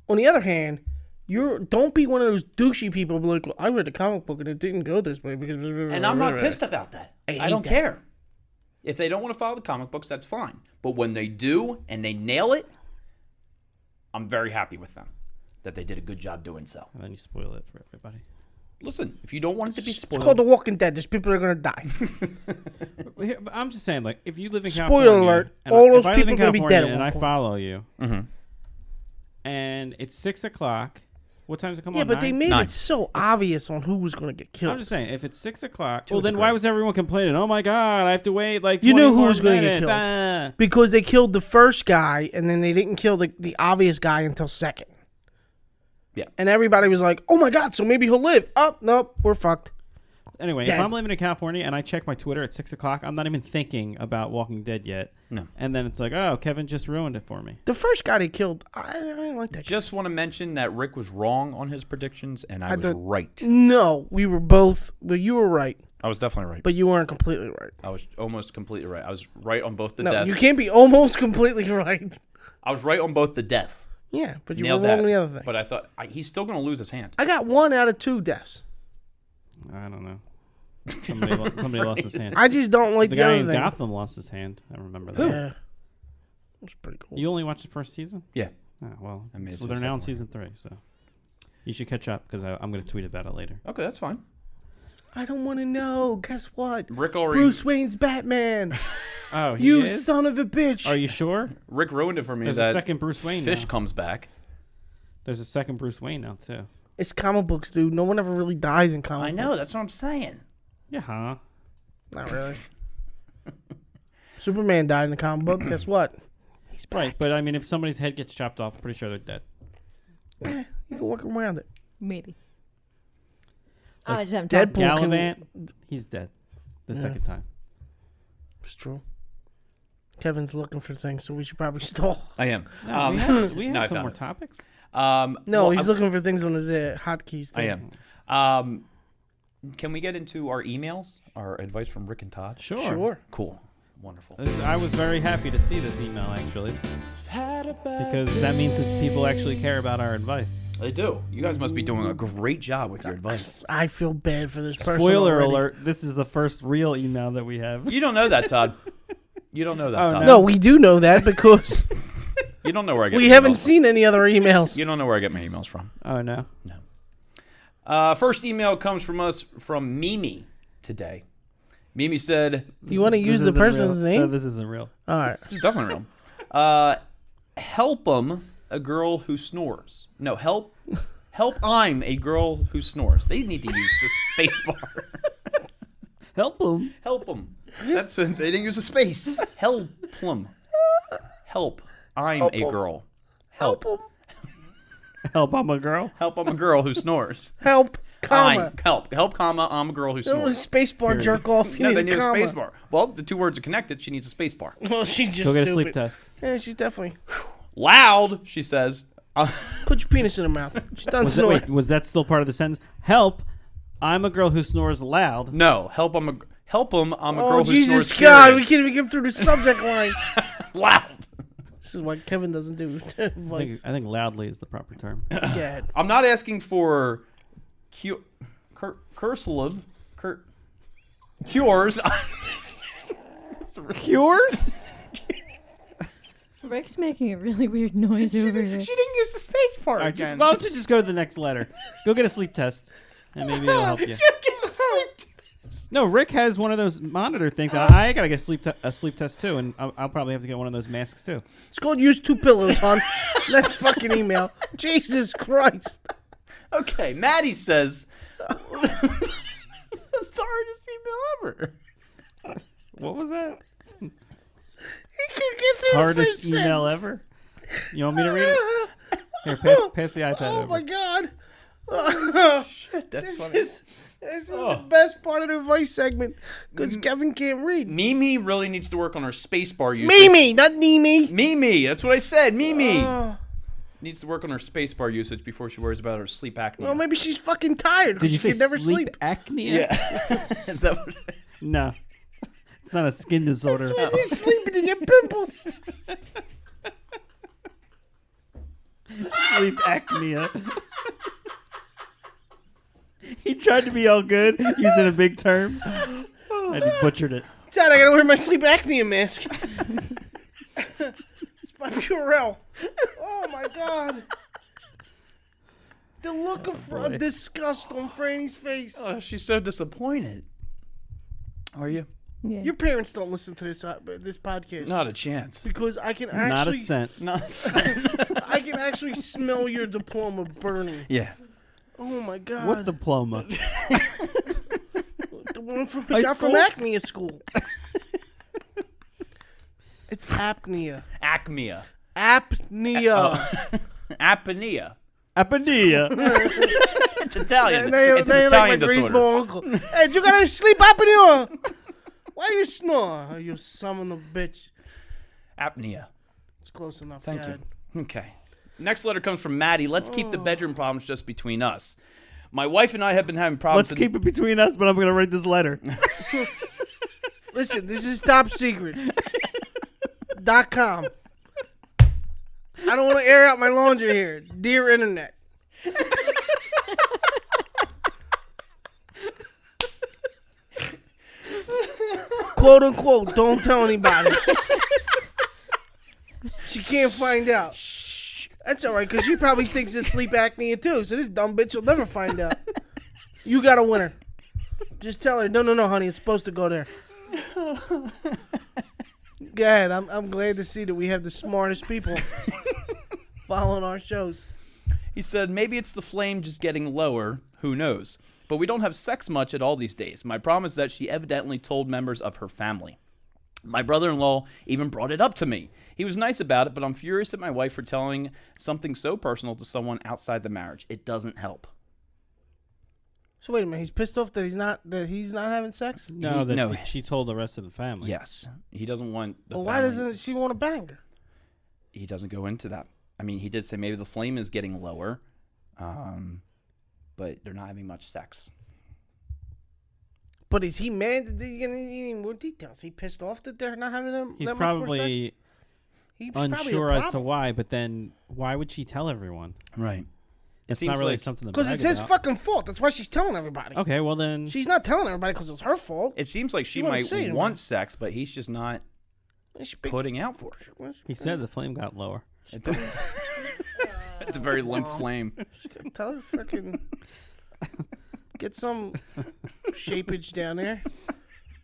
Speaker 7: On the other hand, don't be one of those douchey people who be like, well, I read the comic book and it didn't go this way because.
Speaker 6: And I'm not pissed about that. I don't care. If they don't want to follow the comic books, that's fine. But when they do and they nail it, I'm very happy with them that they did a good job doing so.
Speaker 9: And then you spoil it for everybody.
Speaker 6: Listen, if you don't want it to be spoiled,
Speaker 7: It's called The Walking Dead. There's people that are gonna die.
Speaker 9: But I'm just saying, like, if you live in
Speaker 7: Spoiler
Speaker 9: California,
Speaker 7: alert,
Speaker 9: and
Speaker 7: all
Speaker 9: if
Speaker 7: those
Speaker 9: I live
Speaker 7: people
Speaker 9: in
Speaker 7: are gonna be
Speaker 9: California
Speaker 7: dead at
Speaker 9: and
Speaker 7: one
Speaker 9: I
Speaker 7: point.
Speaker 9: follow you,
Speaker 6: mm-hmm.
Speaker 9: and it's 6:00. What time does it come
Speaker 7: Yeah,
Speaker 9: on?
Speaker 7: but they
Speaker 9: 9?
Speaker 7: made
Speaker 6: 9.
Speaker 7: it so obvious on who was gonna get killed.
Speaker 9: I'm just saying, if it's 6:00,
Speaker 6: To
Speaker 9: well,
Speaker 6: a
Speaker 9: then why
Speaker 6: degree.
Speaker 9: was everyone complaining? Oh my God, I have to wait like 20
Speaker 7: You knew who
Speaker 9: more
Speaker 7: was gonna get
Speaker 9: minutes.
Speaker 7: killed.
Speaker 9: Ah.
Speaker 7: Because they killed the first guy, and then they didn't kill the obvious guy until second.
Speaker 6: Yeah.
Speaker 7: And everybody was like, oh my God, so maybe he'll live. Oh, nope, we're fucked.
Speaker 9: Anyway,
Speaker 7: Dead.
Speaker 9: if I'm living in California and I check my Twitter at 6:00, I'm not even thinking about Walking Dead yet.
Speaker 6: No.
Speaker 9: And then it's like, oh, Kevin just ruined it for me.
Speaker 7: The first guy they killed, I didn't like that guy.
Speaker 6: Just want to mention that Rick was wrong on his predictions, and I was right.
Speaker 7: No, we were both, but you were right.
Speaker 6: I was definitely right.
Speaker 7: But you weren't completely right.
Speaker 6: I was almost completely right. I was right on both the
Speaker 7: No,
Speaker 6: deaths.
Speaker 7: you can't be almost completely right.
Speaker 6: I was right on both the deaths.
Speaker 7: Yeah, but you
Speaker 6: Nailed
Speaker 7: were wrong
Speaker 6: that.
Speaker 7: on the other thing.
Speaker 6: But I thought he's still going to lose his hand.
Speaker 7: I got 1 out of 2 deaths.
Speaker 9: I don't know. Somebody lost his hand.
Speaker 7: I just don't like
Speaker 9: The
Speaker 7: the
Speaker 9: guy
Speaker 7: other
Speaker 9: in
Speaker 7: thing.
Speaker 9: Gotham lost his hand. I remember that.
Speaker 7: Yeah. That's pretty cool.
Speaker 9: You only watched the first season?
Speaker 6: Yeah.
Speaker 9: Oh, well,
Speaker 6: I made it
Speaker 9: so
Speaker 6: to
Speaker 9: they're
Speaker 6: the
Speaker 9: now in
Speaker 6: second
Speaker 9: season 3, so you should catch up because I'm going to tweet about it later.
Speaker 6: Okay, that's fine.
Speaker 7: I don't want to know. Guess what?
Speaker 6: Rick already.
Speaker 7: Bruce Wayne's Batman.
Speaker 9: Oh, he
Speaker 7: You
Speaker 9: is?
Speaker 7: son of a bitch.
Speaker 9: Are you sure?
Speaker 6: Rick ruined it for me.
Speaker 9: There's
Speaker 6: that
Speaker 9: a second Bruce Wayne
Speaker 6: Fish
Speaker 9: now.
Speaker 6: comes back.
Speaker 9: There's a second Bruce Wayne now, too.
Speaker 7: It's comic books, dude. No one ever really dies in comic
Speaker 6: I know.
Speaker 7: books.
Speaker 6: That's what I'm saying.
Speaker 9: Yeah, huh?
Speaker 7: Not really. Superman died in the comic book. Guess what? He's back.
Speaker 9: Right, but I mean, if somebody's head gets chopped off, I'm pretty sure they're dead.
Speaker 7: Yeah, you can work around it.
Speaker 8: Maybe. I just haven't talked.
Speaker 7: Deadpool can-
Speaker 9: Gallivant, he's dead the second time.
Speaker 7: It's true. Kevin's looking for things, so we should probably stall.
Speaker 6: I am.
Speaker 9: No, we have
Speaker 6: no, I
Speaker 9: some
Speaker 6: found
Speaker 9: more
Speaker 6: it.
Speaker 9: topics.
Speaker 7: No,
Speaker 6: well,
Speaker 7: he's looking for things on his hotkeys
Speaker 6: I
Speaker 7: thing.
Speaker 6: am. Can we get into our emails? Our advice from Rick and Todd?
Speaker 7: Sure.
Speaker 6: Cool. Wonderful.
Speaker 9: I was very happy to see this email, actually. Because that means that people actually care about our advice.
Speaker 6: They do. You guys must be doing a great job with your advice.
Speaker 7: I feel bad for this person.
Speaker 9: Spoiler
Speaker 7: already.
Speaker 9: alert, this is the first real email that we have.
Speaker 6: You don't know that, Todd. You don't know that,
Speaker 9: Oh,
Speaker 6: Todd.
Speaker 7: No, we do know that because
Speaker 6: You don't know where I get
Speaker 7: we
Speaker 6: my
Speaker 7: haven't
Speaker 6: emails
Speaker 7: seen any other emails.
Speaker 6: from. You don't know where I get my emails from.
Speaker 9: Oh, no.
Speaker 6: First email comes from us from Mimi today. Mimi said,
Speaker 7: You want to use the person's name?
Speaker 9: No, this isn't real.
Speaker 7: All right.
Speaker 6: this is definitely real. Help 'em a girl who snores. No, help I'm a girl who snores. They need to use the space bar.
Speaker 9: Help them.
Speaker 6: Help 'em. That's they didn't use a space. Help 'em. Help. I'm a girl. Help.
Speaker 9: Help, I'm a girl.
Speaker 6: Help. I'm a girl who snores.
Speaker 7: Help, comma.
Speaker 6: Help, comma. I'm a girl who
Speaker 7: There was a
Speaker 6: snores.
Speaker 7: space bar jerk off. You
Speaker 6: No,
Speaker 7: need
Speaker 6: they
Speaker 7: a
Speaker 6: need a
Speaker 7: comma.
Speaker 6: space bar. Well, the two words are connected. She needs a space bar.
Speaker 7: Well, she's just
Speaker 9: Go get a
Speaker 7: stupid.
Speaker 9: sleep test.
Speaker 7: Yeah, she's definitely.
Speaker 6: Loud, she says.
Speaker 7: Put your penis in her mouth. She's done
Speaker 9: Was that,
Speaker 7: snoring.
Speaker 9: wait, was that still part of the sentence? Help, I'm a girl who snores loud.
Speaker 6: No, help. I'm a girl
Speaker 7: Oh,
Speaker 6: who
Speaker 7: Jesus
Speaker 6: snores.
Speaker 7: God.
Speaker 6: period.
Speaker 7: We can't even get through the subject line.
Speaker 6: Loud.
Speaker 7: This is what Kevin doesn't do. Voice.
Speaker 9: I think loudly is the proper term.
Speaker 7: Dad.
Speaker 6: I'm not asking for cursive cures.
Speaker 9: Cures?
Speaker 8: Rick's making a really weird noise over here.
Speaker 6: She didn't use the space bar
Speaker 9: All right,
Speaker 6: again.
Speaker 9: why don't you just go to the next letter? Go get a sleep test, and maybe it'll help you. No, Rick has one of those monitor things. I gotta get a sleep test too, and I'll probably have to get one of those masks too.
Speaker 7: It's called use 2 pillows, hon. Next fucking email. Jesus Christ.
Speaker 6: Okay, Maddie says that's the hardest email ever.
Speaker 9: What was that?
Speaker 7: You could get through
Speaker 9: Hardest
Speaker 7: the first
Speaker 9: email
Speaker 7: sentence.
Speaker 9: ever? You want me to read it? Here, pass the iPad
Speaker 7: Oh
Speaker 9: over.
Speaker 7: my God.
Speaker 6: That's
Speaker 7: This
Speaker 6: funny.
Speaker 7: is the best part of the advice segment because Kevin can't read.
Speaker 6: Mimi really needs to work on her space bar usage.
Speaker 7: Mimi, not Nimi.
Speaker 6: Mimi, that's what I said. Mimi
Speaker 7: Oh.
Speaker 6: needs to work on her space bar usage before she worries about her sleep apnea.
Speaker 7: Well, maybe she's fucking tired.
Speaker 9: Did you
Speaker 7: she
Speaker 9: say
Speaker 7: can never
Speaker 9: sleep
Speaker 7: sleep.
Speaker 9: apnea?
Speaker 6: Yeah. Is that what
Speaker 9: No, it's not a skin disorder.
Speaker 7: When you sleep and you get pimples.
Speaker 9: Sleep apnea. He tried to be all good using a big term, and he butchered it.
Speaker 7: Dad, I gotta wear my sleep apnea mask. It's my Purell. Oh my God. The look of disgust on Franny's face.
Speaker 6: Oh, she's so disappointed. Are you?
Speaker 8: Yeah.
Speaker 7: Your parents don't listen to this podcast.
Speaker 6: Not a chance.
Speaker 7: Because I can actually...
Speaker 9: Not a cent.
Speaker 6: Not a cent.
Speaker 7: I can actually smell your diploma burning.
Speaker 6: Yeah.
Speaker 7: Oh my God.
Speaker 9: What diploma?
Speaker 7: The one from
Speaker 9: High
Speaker 7: got from
Speaker 9: school?
Speaker 7: Acmea School. It's apnea.
Speaker 6: Acmea.
Speaker 7: Apnea.
Speaker 6: Apnea.
Speaker 9: Apnea.
Speaker 6: It's Italian.
Speaker 7: They
Speaker 6: It's an
Speaker 7: like my
Speaker 6: Italian disorder.
Speaker 7: greaseball uncle. Hey, you gotta sleep apnea. Why you snore? Oh, you son of a bitch.
Speaker 6: Apnea.
Speaker 7: It's close enough.
Speaker 6: Thank
Speaker 7: Dad.
Speaker 6: you. Okay. Next letter comes from Maddie. Let's keep the bedroom problems just between us. My wife and I have been having problems.
Speaker 9: Let's keep it between us, but I'm going to write this letter.
Speaker 7: Listen, this is top secret. .com. I don't want to air out my laundry here. Dear Internet. Quote unquote, don't tell anybody. She can't find out. Shh. That's all right, because she probably thinks it's sleep apnea too, so this dumb bitch will never find out. You got a winner. Just tell her, no, honey, it's supposed to go there. Go ahead. I'm glad to see that we have the smartest people following our shows.
Speaker 6: He said, maybe it's the flame just getting lower. Who knows? But we don't have sex much at all these days. My problem is that she evidently told members of her family. My brother-in-law even brought it up to me. He was nice about it, but I'm furious at my wife for telling something so personal to someone outside the marriage. It doesn't help.
Speaker 7: So wait a minute. He's pissed off that he's not having sex?
Speaker 9: No, she told the rest of the family.
Speaker 6: Yes. He doesn't want the
Speaker 7: Well,
Speaker 6: family.
Speaker 7: why doesn't she want to bang her?
Speaker 6: He doesn't go into that. I mean, he did say maybe the flame is getting lower, but they're not having much sex.
Speaker 7: But is he mad? Did he get any more details? He pissed off that they're not having them.
Speaker 9: He's
Speaker 7: that much more
Speaker 9: probably
Speaker 7: sex? He's
Speaker 9: unsure
Speaker 7: probably a
Speaker 9: as to
Speaker 7: problem.
Speaker 9: why, but then why would she tell everyone?
Speaker 6: Right.
Speaker 9: It's
Speaker 6: seems
Speaker 9: not really
Speaker 6: like-
Speaker 9: something to
Speaker 7: Because
Speaker 9: brag
Speaker 7: it's his
Speaker 9: about.
Speaker 7: fucking fault. That's why she's telling everybody.
Speaker 9: Okay, well then.
Speaker 7: She's not telling everybody because it's her fault.
Speaker 6: It seems like she
Speaker 7: You wanna
Speaker 6: might
Speaker 7: say it,
Speaker 6: want
Speaker 7: man.
Speaker 6: sex, but he's just not putting out for it.
Speaker 9: He said the flame got lower.
Speaker 6: It's a very limp flame.
Speaker 7: Tell her freaking get some shapeage down there.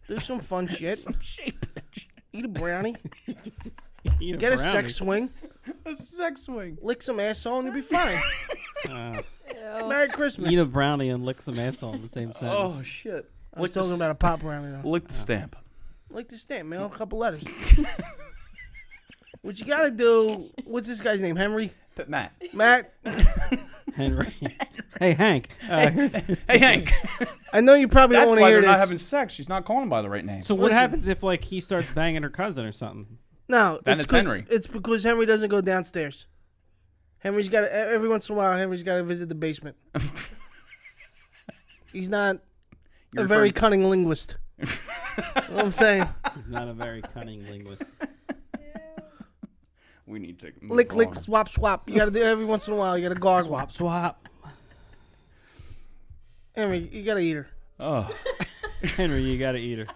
Speaker 7: Do some fun shit.
Speaker 6: Shapeage.
Speaker 7: Eat a brownie.
Speaker 9: Eat
Speaker 7: Get a
Speaker 9: brownie.
Speaker 7: sex swing.
Speaker 6: A sex swing.
Speaker 7: Lick some asshole and you'll be fine. Merry Christmas.
Speaker 9: Eat a brownie and lick some asshole in the same sentence.
Speaker 6: Oh, shit.
Speaker 7: I was talking about a pop brownie though.
Speaker 6: Lick the stamp.
Speaker 7: Lick the stamp, man. A couple letters. What you gotta do? What's this guy's name? Henry?
Speaker 6: Matt.
Speaker 7: Matt?
Speaker 9: Henry. Hey, Hank.
Speaker 6: Hey, Hank.
Speaker 7: I know you probably
Speaker 6: That's
Speaker 7: don't want to
Speaker 6: why
Speaker 7: hear
Speaker 6: they're
Speaker 7: this.
Speaker 6: not having sex. She's not calling him by the right name.
Speaker 9: So what
Speaker 7: Listen.
Speaker 9: happens if like he starts banging her cousin or something?
Speaker 7: No,
Speaker 6: Then it's
Speaker 7: 'cause-
Speaker 6: Henry.
Speaker 7: It's because Henry doesn't go downstairs. Henry's got to, every once in a while. Henry's got to visit the basement. He's not
Speaker 6: You're
Speaker 7: a very
Speaker 6: referring-
Speaker 7: cunning linguist. You know what I'm saying?
Speaker 9: He's not a very cunning linguist.
Speaker 6: We need to move
Speaker 7: Lick, lick,
Speaker 6: on.
Speaker 7: swap, swap. You got to do it every once in a while. You got to gargle.
Speaker 9: Swap.
Speaker 7: Henry, you got to eat her.
Speaker 6: Oh.
Speaker 9: Henry, you gotta eat her.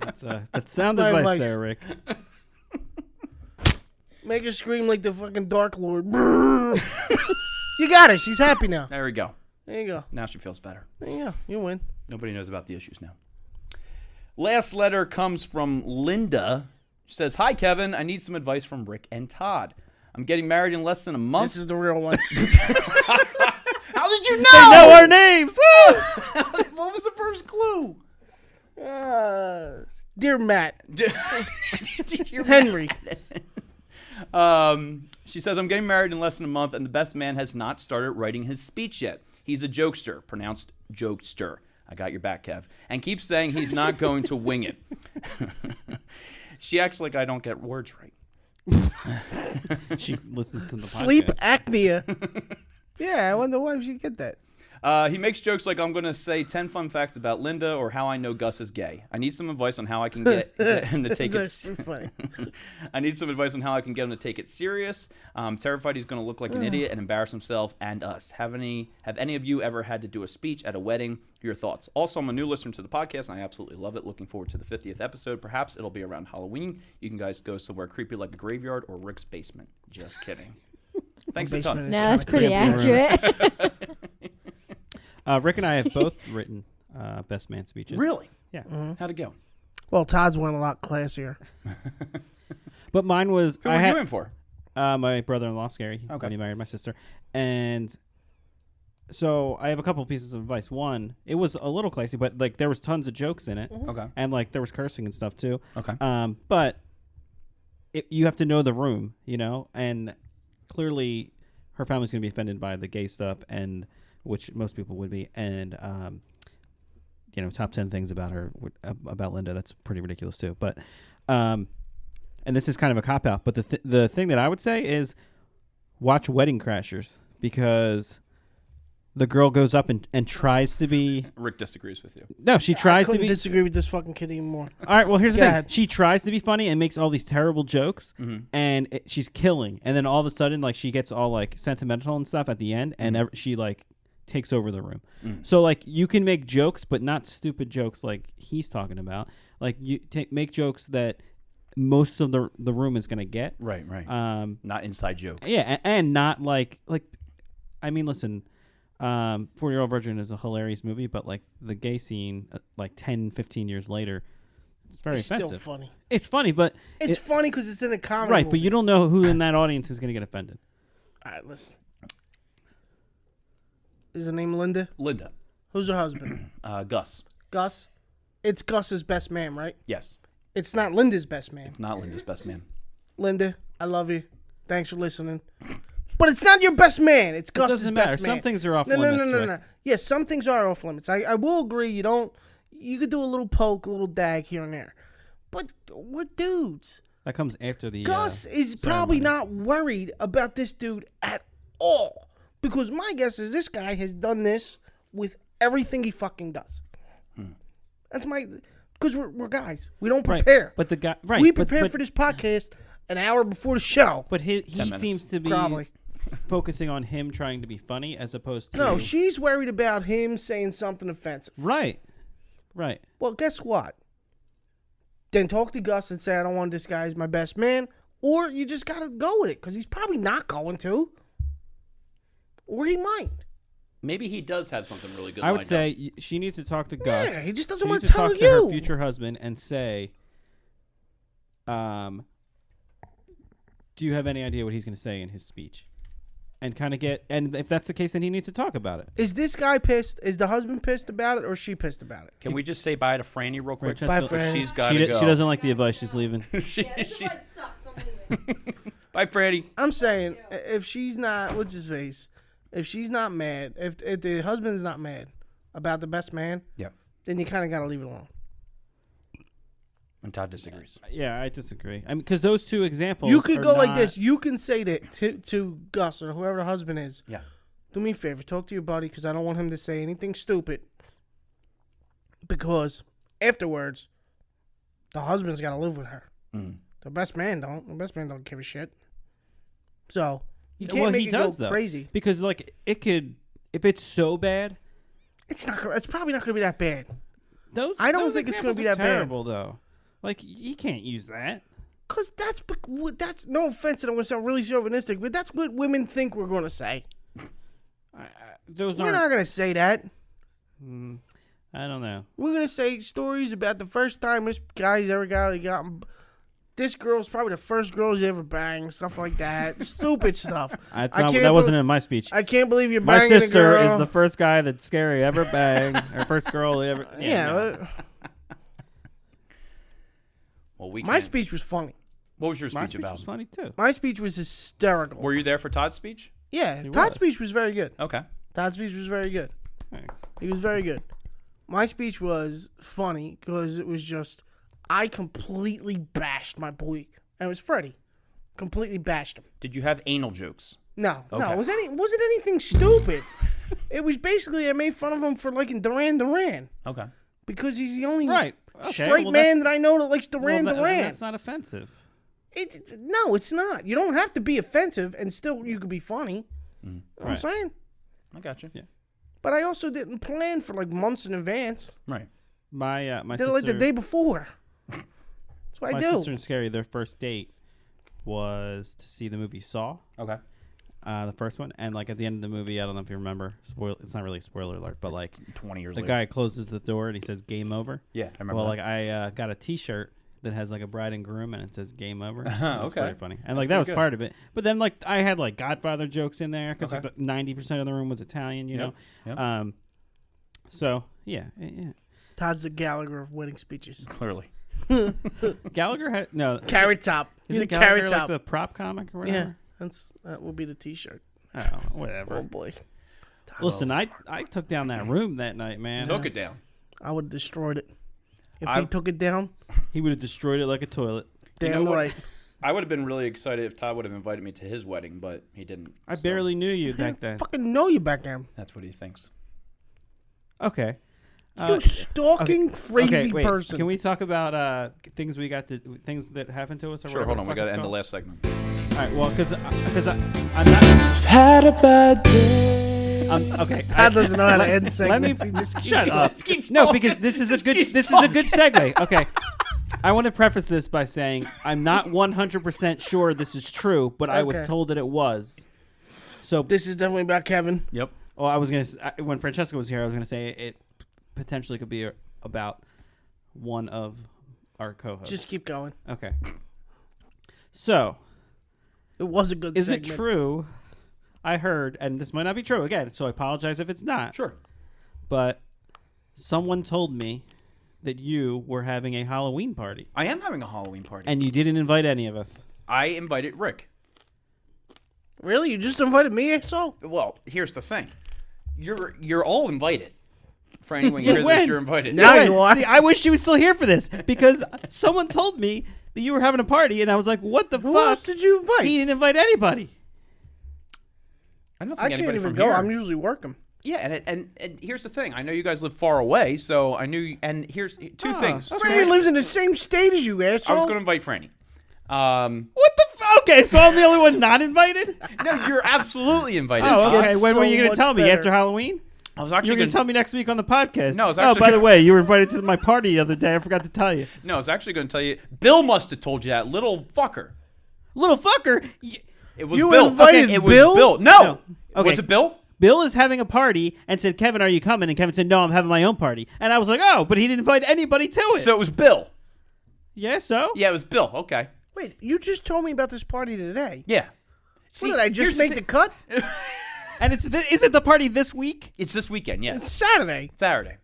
Speaker 9: That's sound
Speaker 7: My
Speaker 9: advice
Speaker 7: advice.
Speaker 9: there, Rick.
Speaker 7: Make her scream like the fucking Dark Lord. You got her. She's happy now.
Speaker 6: There we go.
Speaker 7: There you go.
Speaker 6: Now she feels better.
Speaker 7: There you go. You win.
Speaker 6: Nobody knows about the issues now. Last letter comes from Linda. She says, "Hi, Kevin. I need some advice from Rick and Todd. I'm getting married in less than a month."
Speaker 7: This is the real one.
Speaker 6: How did you know?
Speaker 9: They know our names. Woo!
Speaker 6: What was the first clue?
Speaker 7: Dear Matt.
Speaker 6: Dear
Speaker 7: Henry.
Speaker 6: She says, "I'm getting married in less than a month, and the best man has not started writing his speech yet. He's a jokester, pronounced jokester. I got your back, Kev. And keeps saying he's not going to wing it." She acts like I don't get words right.
Speaker 9: She listens to the
Speaker 7: Sleep
Speaker 9: podcast.
Speaker 7: apnea. Yeah, I wonder why she get that.
Speaker 6: He makes jokes like, I'm going to say 10 fun facts about Linda or how I know Gus is gay. I need some advice on how I can get him to take it.
Speaker 7: That's funny.
Speaker 6: I need some advice on how I can get him to take it serious. I'm terrified he's going to look like an idiot and embarrass himself and us. Have any of you ever had to do a speech at a wedding? Your thoughts. Also, I'm a new listener to the podcast, and I absolutely love it. Looking forward to the 50th episode. Perhaps it'll be around Halloween. You can guys go somewhere creepy like a graveyard or Rick's basement. Just kidding. Thanks a ton.
Speaker 7: Basement
Speaker 8: No, that's pretty accurate.
Speaker 9: Rick and I have both written best man speeches.
Speaker 6: Really?
Speaker 9: Yeah.
Speaker 6: How'd it go?
Speaker 7: Well, Todd's one a lot classier.
Speaker 9: But mine was
Speaker 6: Who were you in for?
Speaker 9: my brother-in-law, Scary, when he married my sister. And so I have a couple pieces of advice. One, it was a little classy, but like there was tons of jokes in it.
Speaker 6: Okay.
Speaker 9: And like there was cursing and stuff too.
Speaker 6: Okay.
Speaker 9: But you have to know the room, and clearly her family's going to be offended by the gay stuff, and which most people would be. And, top 10 things about her, about Linda. That's pretty ridiculous too. But, and this is kind of a cop out, but the thing that I would say is watch Wedding Crashers, because the girl goes up and tries to be.
Speaker 6: Rick disagrees with you.
Speaker 9: No, she tries to
Speaker 7: I couldn't
Speaker 9: be.
Speaker 7: disagree with this fucking kid anymore.
Speaker 9: All right, well, here's the
Speaker 7: Go
Speaker 9: thing.
Speaker 7: ahead.
Speaker 9: She tries to be funny and makes all these terrible jokes, and she's killing. And then all of a sudden, like, she gets all, like, sentimental and stuff at the end, and she, like, takes over the room. So, like, you can make jokes, but not stupid jokes like he's talking about. Like, you make jokes that most of the room is going to get.
Speaker 6: Right. Not inside jokes.
Speaker 9: Yeah, and not, like, I mean, listen, 40-Year-Old Virgin is a hilarious movie, but, like, the gay scene, like, 10, 15 years later, it's very offensive.
Speaker 7: Still funny.
Speaker 9: It's funny, but...
Speaker 7: It's funny because it's in a comedy
Speaker 9: Right,
Speaker 7: movie.
Speaker 9: but you don't know who in that audience is going to get offended.
Speaker 7: All right, listen. Is her name Linda?
Speaker 6: Linda.
Speaker 7: Who's her husband?
Speaker 6: Gus.
Speaker 7: Gus? It's Gus's best man, right?
Speaker 6: Yes.
Speaker 7: It's not Linda's best man.
Speaker 6: It's not Linda's best man.
Speaker 7: Linda, I love you. Thanks for listening. But it's not your best man. It's Gus's
Speaker 9: doesn't
Speaker 7: best
Speaker 9: matter.
Speaker 7: man.
Speaker 9: Some things are off
Speaker 7: no,
Speaker 9: limits.
Speaker 7: No. Yes, some things are off limits. I will agree. You could do a little poke, a little dag here and there. But we're dudes.
Speaker 9: That comes after the
Speaker 7: Gus is probably not worried about this dude at all. Because my guess is this guy has done this with everything he fucking does. That's my... Because we're guys. We don't prepare.
Speaker 9: Right. But the guy... Right.
Speaker 7: We prepare for this podcast an hour before the show.
Speaker 9: But he seems to be
Speaker 7: Probably.
Speaker 9: focusing on him trying to be funny as opposed to...
Speaker 7: No, she's worried about him saying something offensive.
Speaker 9: Right.
Speaker 7: Well, guess what? Then talk to Gus and say, I don't want this guy as my best man. Or you just got to go with it, because he's probably not going to. Or he might.
Speaker 6: Maybe he does have something really good.
Speaker 9: I would say she needs to talk to Gus.
Speaker 7: Yeah, he just doesn't
Speaker 9: She
Speaker 7: want
Speaker 9: needs
Speaker 7: to tell
Speaker 9: talk
Speaker 7: you.
Speaker 9: to her future husband and say, do you have any idea what he's going to say in his speech? And kind of and if that's the case, then he needs to talk about it.
Speaker 7: Is this guy pissed? Is the husband pissed about it, or is she pissed about it?
Speaker 6: Can we just say bye to Franny real quick?
Speaker 9: Bye,
Speaker 7: Franny.
Speaker 6: She's got to go.
Speaker 9: She doesn't like the advice. She's leaving.
Speaker 6: Bye, Franny.
Speaker 7: I'm saying, if she's not, what's his face? If she's not mad, if the husband's not mad about the best man, then you kind of got to leave it alone.
Speaker 6: And Todd disagrees.
Speaker 9: Yeah, I disagree. I mean, because those two examples,
Speaker 7: You could
Speaker 9: are
Speaker 7: go like
Speaker 9: not-
Speaker 7: this. You can say that to Gus or whoever the husband is.
Speaker 6: Yeah.
Speaker 7: Do me a favor. Talk to your buddy, because I don't want him to say anything stupid. Because afterwards, the husband's got to live with her. The best man don't. The best man don't give a shit. So you can't make
Speaker 9: he
Speaker 7: it
Speaker 9: does,
Speaker 7: go
Speaker 9: though,
Speaker 7: crazy.
Speaker 9: because like it could, if it's so bad,
Speaker 7: It's not. It's probably not going to be that bad.
Speaker 9: I
Speaker 7: don't think it's gonna be that bad.
Speaker 9: terrible though. Like you can't use that.
Speaker 7: Cause that's no offense, and I'm going to sound really chauvinistic, but that's what women think we're going to say.
Speaker 9: Those
Speaker 7: We're
Speaker 9: aren't.
Speaker 7: not going to say that.
Speaker 9: I don't know.
Speaker 7: We're going to say stories about the first time this guy's ever got. This girl's probably the first girl he's ever banged, stuff like that. Stupid stuff.
Speaker 9: That wasn't in my speech.
Speaker 7: I can't believe you're
Speaker 9: My
Speaker 7: banging a
Speaker 9: sister
Speaker 7: girl.
Speaker 9: is the first guy that Scary ever banged, or first girl he ever.
Speaker 7: Yeah.
Speaker 6: Well, we
Speaker 7: My
Speaker 6: can't.
Speaker 7: speech was funny.
Speaker 6: What was your
Speaker 9: My
Speaker 6: speech
Speaker 9: speech
Speaker 6: about?
Speaker 9: was funny too.
Speaker 7: My speech was hysterical.
Speaker 6: Were you there for Todd's speech?
Speaker 7: Yeah,
Speaker 9: He
Speaker 7: Todd's
Speaker 9: was.
Speaker 7: speech was very good.
Speaker 6: Okay.
Speaker 7: Todd's speech was very good.
Speaker 9: Thanks.
Speaker 7: He was very good. My speech was funny because it was just, I completely bashed my boy. And it was Freddie. Completely bashed him.
Speaker 6: Did you have anal jokes?
Speaker 7: No,
Speaker 6: Okay.
Speaker 7: it wasn't anything stupid. It was basically I made fun of him for liking Duran Duran
Speaker 6: Okay.
Speaker 7: because he's the only
Speaker 9: Right. Okay,
Speaker 7: straight
Speaker 9: well,
Speaker 7: man that I know that likes
Speaker 9: well,
Speaker 7: Duran Duran.
Speaker 9: that's not offensive.
Speaker 7: No, it's not. You don't have to be offensive and still you could be funny. You know what I'm
Speaker 9: Right.
Speaker 7: saying?
Speaker 6: I got you.
Speaker 9: Yeah.
Speaker 7: But I also didn't plan for like months in advance.
Speaker 6: Right.
Speaker 9: My
Speaker 7: Did
Speaker 9: sister,
Speaker 7: it like the day before. That's what
Speaker 9: my
Speaker 7: I do.
Speaker 9: sister and Scary, their first date was to see the movie Saw.
Speaker 6: Okay.
Speaker 9: The first one, and like at the end of the movie, I don't know if you remember. It's not really a spoiler alert, but like
Speaker 6: 20 years
Speaker 9: the
Speaker 6: later.
Speaker 9: guy closes the door and he says "Game over."
Speaker 6: Yeah, I remember.
Speaker 9: Well,
Speaker 6: that.
Speaker 9: like I got a T-shirt that has like a bride and groom, and it says "Game over." It's
Speaker 6: Okay.
Speaker 9: pretty funny, and like that was
Speaker 6: pretty good.
Speaker 9: part of it. But then like I had like Godfather jokes in there because
Speaker 6: Okay.
Speaker 9: 90% of the room was Italian, you
Speaker 6: Yep,
Speaker 9: know.
Speaker 6: yep.
Speaker 9: So yeah.
Speaker 7: Todd's the Gallagher of wedding speeches.
Speaker 6: Clearly.
Speaker 9: Gallagher had no
Speaker 7: Carrot top. He's a
Speaker 9: Isn't Gallagher
Speaker 7: carrot
Speaker 9: like
Speaker 7: top.
Speaker 9: the prop comic or
Speaker 7: Yeah,
Speaker 9: whatever?
Speaker 7: that will be the T-shirt.
Speaker 9: Oh, whatever.
Speaker 7: Oh boy,
Speaker 9: Listen, I took down that room that night, man.
Speaker 6: Took it down.
Speaker 7: I would have destroyed it if
Speaker 6: I-
Speaker 7: he took it down.
Speaker 9: He would have destroyed it like a toilet.
Speaker 6: You know
Speaker 7: Damn
Speaker 6: what?
Speaker 7: right.
Speaker 6: I would have been really excited if Todd would have invited me to his wedding, but he didn't.
Speaker 9: I
Speaker 6: so
Speaker 9: barely knew you back then.
Speaker 7: Fucking know you back there.
Speaker 6: That's what he thinks.
Speaker 9: Okay.
Speaker 7: You stalking crazy
Speaker 9: okay, wait.
Speaker 7: person.
Speaker 9: Can we talk about things things that happened to us? Or
Speaker 6: Sure,
Speaker 9: whatever
Speaker 6: hold on.
Speaker 9: the
Speaker 6: We
Speaker 9: fuck
Speaker 6: got to
Speaker 9: it's
Speaker 6: end the
Speaker 9: called?
Speaker 6: last segment.
Speaker 9: All right. Well, because I'm not.
Speaker 2: Had a bad day.
Speaker 9: Okay.
Speaker 7: Todd doesn't know how to end
Speaker 9: Let me
Speaker 7: segments. He just
Speaker 9: shut up. No, because this is a good segue. Okay. I want to preface this by saying I'm not 100% sure this is true, but I was
Speaker 7: Okay.
Speaker 9: told that it was. So
Speaker 7: This is definitely about Kevin.
Speaker 6: Yep.
Speaker 9: Oh, I was gonna when Francesca was here, I was gonna say it potentially could be about one of our co-hosts.
Speaker 7: Just keep going.
Speaker 9: Okay. So,
Speaker 7: It was a good
Speaker 9: is
Speaker 7: segment.
Speaker 9: it true? I heard, and this might not be true again, so I apologize if it's not.
Speaker 6: Sure.
Speaker 9: But someone told me that you were having a Halloween party,
Speaker 6: I am having a Halloween party.
Speaker 9: and you didn't invite any of us.
Speaker 6: I invited Rick.
Speaker 7: Really? You just invited me, so?
Speaker 6: Well, here's the thing. You're all invited. For anyone you hear
Speaker 9: when?
Speaker 6: this, you're invited.
Speaker 7: Now
Speaker 9: Wait,
Speaker 7: you are.
Speaker 9: See, I wish she was still here for this because someone told me that you were having a party, and I was like, "What the
Speaker 7: Who
Speaker 9: fuck?"
Speaker 7: else did you invite?
Speaker 9: He didn't invite anybody.
Speaker 6: I don't think
Speaker 7: I can't
Speaker 6: anybody
Speaker 7: even
Speaker 6: from
Speaker 7: go.
Speaker 6: here.
Speaker 7: I'm usually working.
Speaker 6: Yeah, and here's the thing. I know you guys live far away, so I knew. And here's two things.
Speaker 7: Franny lives in the same state as you, asshole.
Speaker 6: I was going to invite Franny.
Speaker 9: What the? Okay, so I'm the only one not invited.
Speaker 6: No, you're absolutely invited.
Speaker 9: Oh,
Speaker 7: gets
Speaker 9: okay. When were
Speaker 7: so
Speaker 9: you going to
Speaker 7: much
Speaker 9: tell me
Speaker 7: better.
Speaker 9: after Halloween?
Speaker 6: I was
Speaker 9: You
Speaker 6: actually
Speaker 9: were going
Speaker 6: going
Speaker 9: to tell me next week on the podcast.
Speaker 6: No, I was
Speaker 9: Oh,
Speaker 6: actually
Speaker 9: by the
Speaker 6: gonna-
Speaker 9: way, you were invited to my party the other day. I forgot to tell you.
Speaker 6: No, I was actually going to tell you. Bill must have told you that, little fucker.
Speaker 9: Little fucker.
Speaker 6: It was
Speaker 7: You
Speaker 6: Bill.
Speaker 7: invited
Speaker 6: Okay, it
Speaker 7: Bill?
Speaker 6: was Bill. No.
Speaker 9: Okay.
Speaker 6: Was it Bill?
Speaker 9: Bill is having a party and said, "Kevin, are you coming?" And Kevin said, "No, I'm having my own party." And I was like, "Oh, but he didn't invite anybody to it."
Speaker 6: So it was Bill.
Speaker 9: Yeah, so?
Speaker 6: Yeah, it was Bill. Okay.
Speaker 7: Wait, you just told me about this party today.
Speaker 6: Yeah. See,
Speaker 7: What, did I
Speaker 6: here's
Speaker 7: just make the
Speaker 6: thing.
Speaker 7: cut?
Speaker 9: And is it the party this week?
Speaker 6: It's this weekend.
Speaker 7: It's
Speaker 6: Yes.
Speaker 7: Saturday.
Speaker 6: Saturday.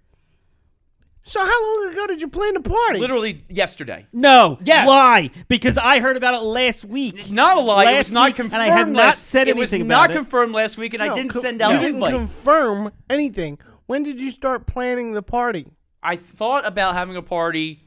Speaker 7: So how long ago did you plan the party?
Speaker 6: Literally yesterday.
Speaker 9: No.
Speaker 6: Yes.
Speaker 9: Lie. Because I heard about it last week.
Speaker 6: Not a lie. It
Speaker 9: Last
Speaker 6: was not
Speaker 9: week,
Speaker 6: confirmed.
Speaker 9: and I have not
Speaker 6: last-
Speaker 9: said anything
Speaker 6: It was
Speaker 9: about
Speaker 6: not
Speaker 9: it.
Speaker 6: confirmed last week, and I didn't send out
Speaker 7: You didn't
Speaker 6: invites.
Speaker 7: confirm anything. When did you start planning the party?
Speaker 6: I thought about having a party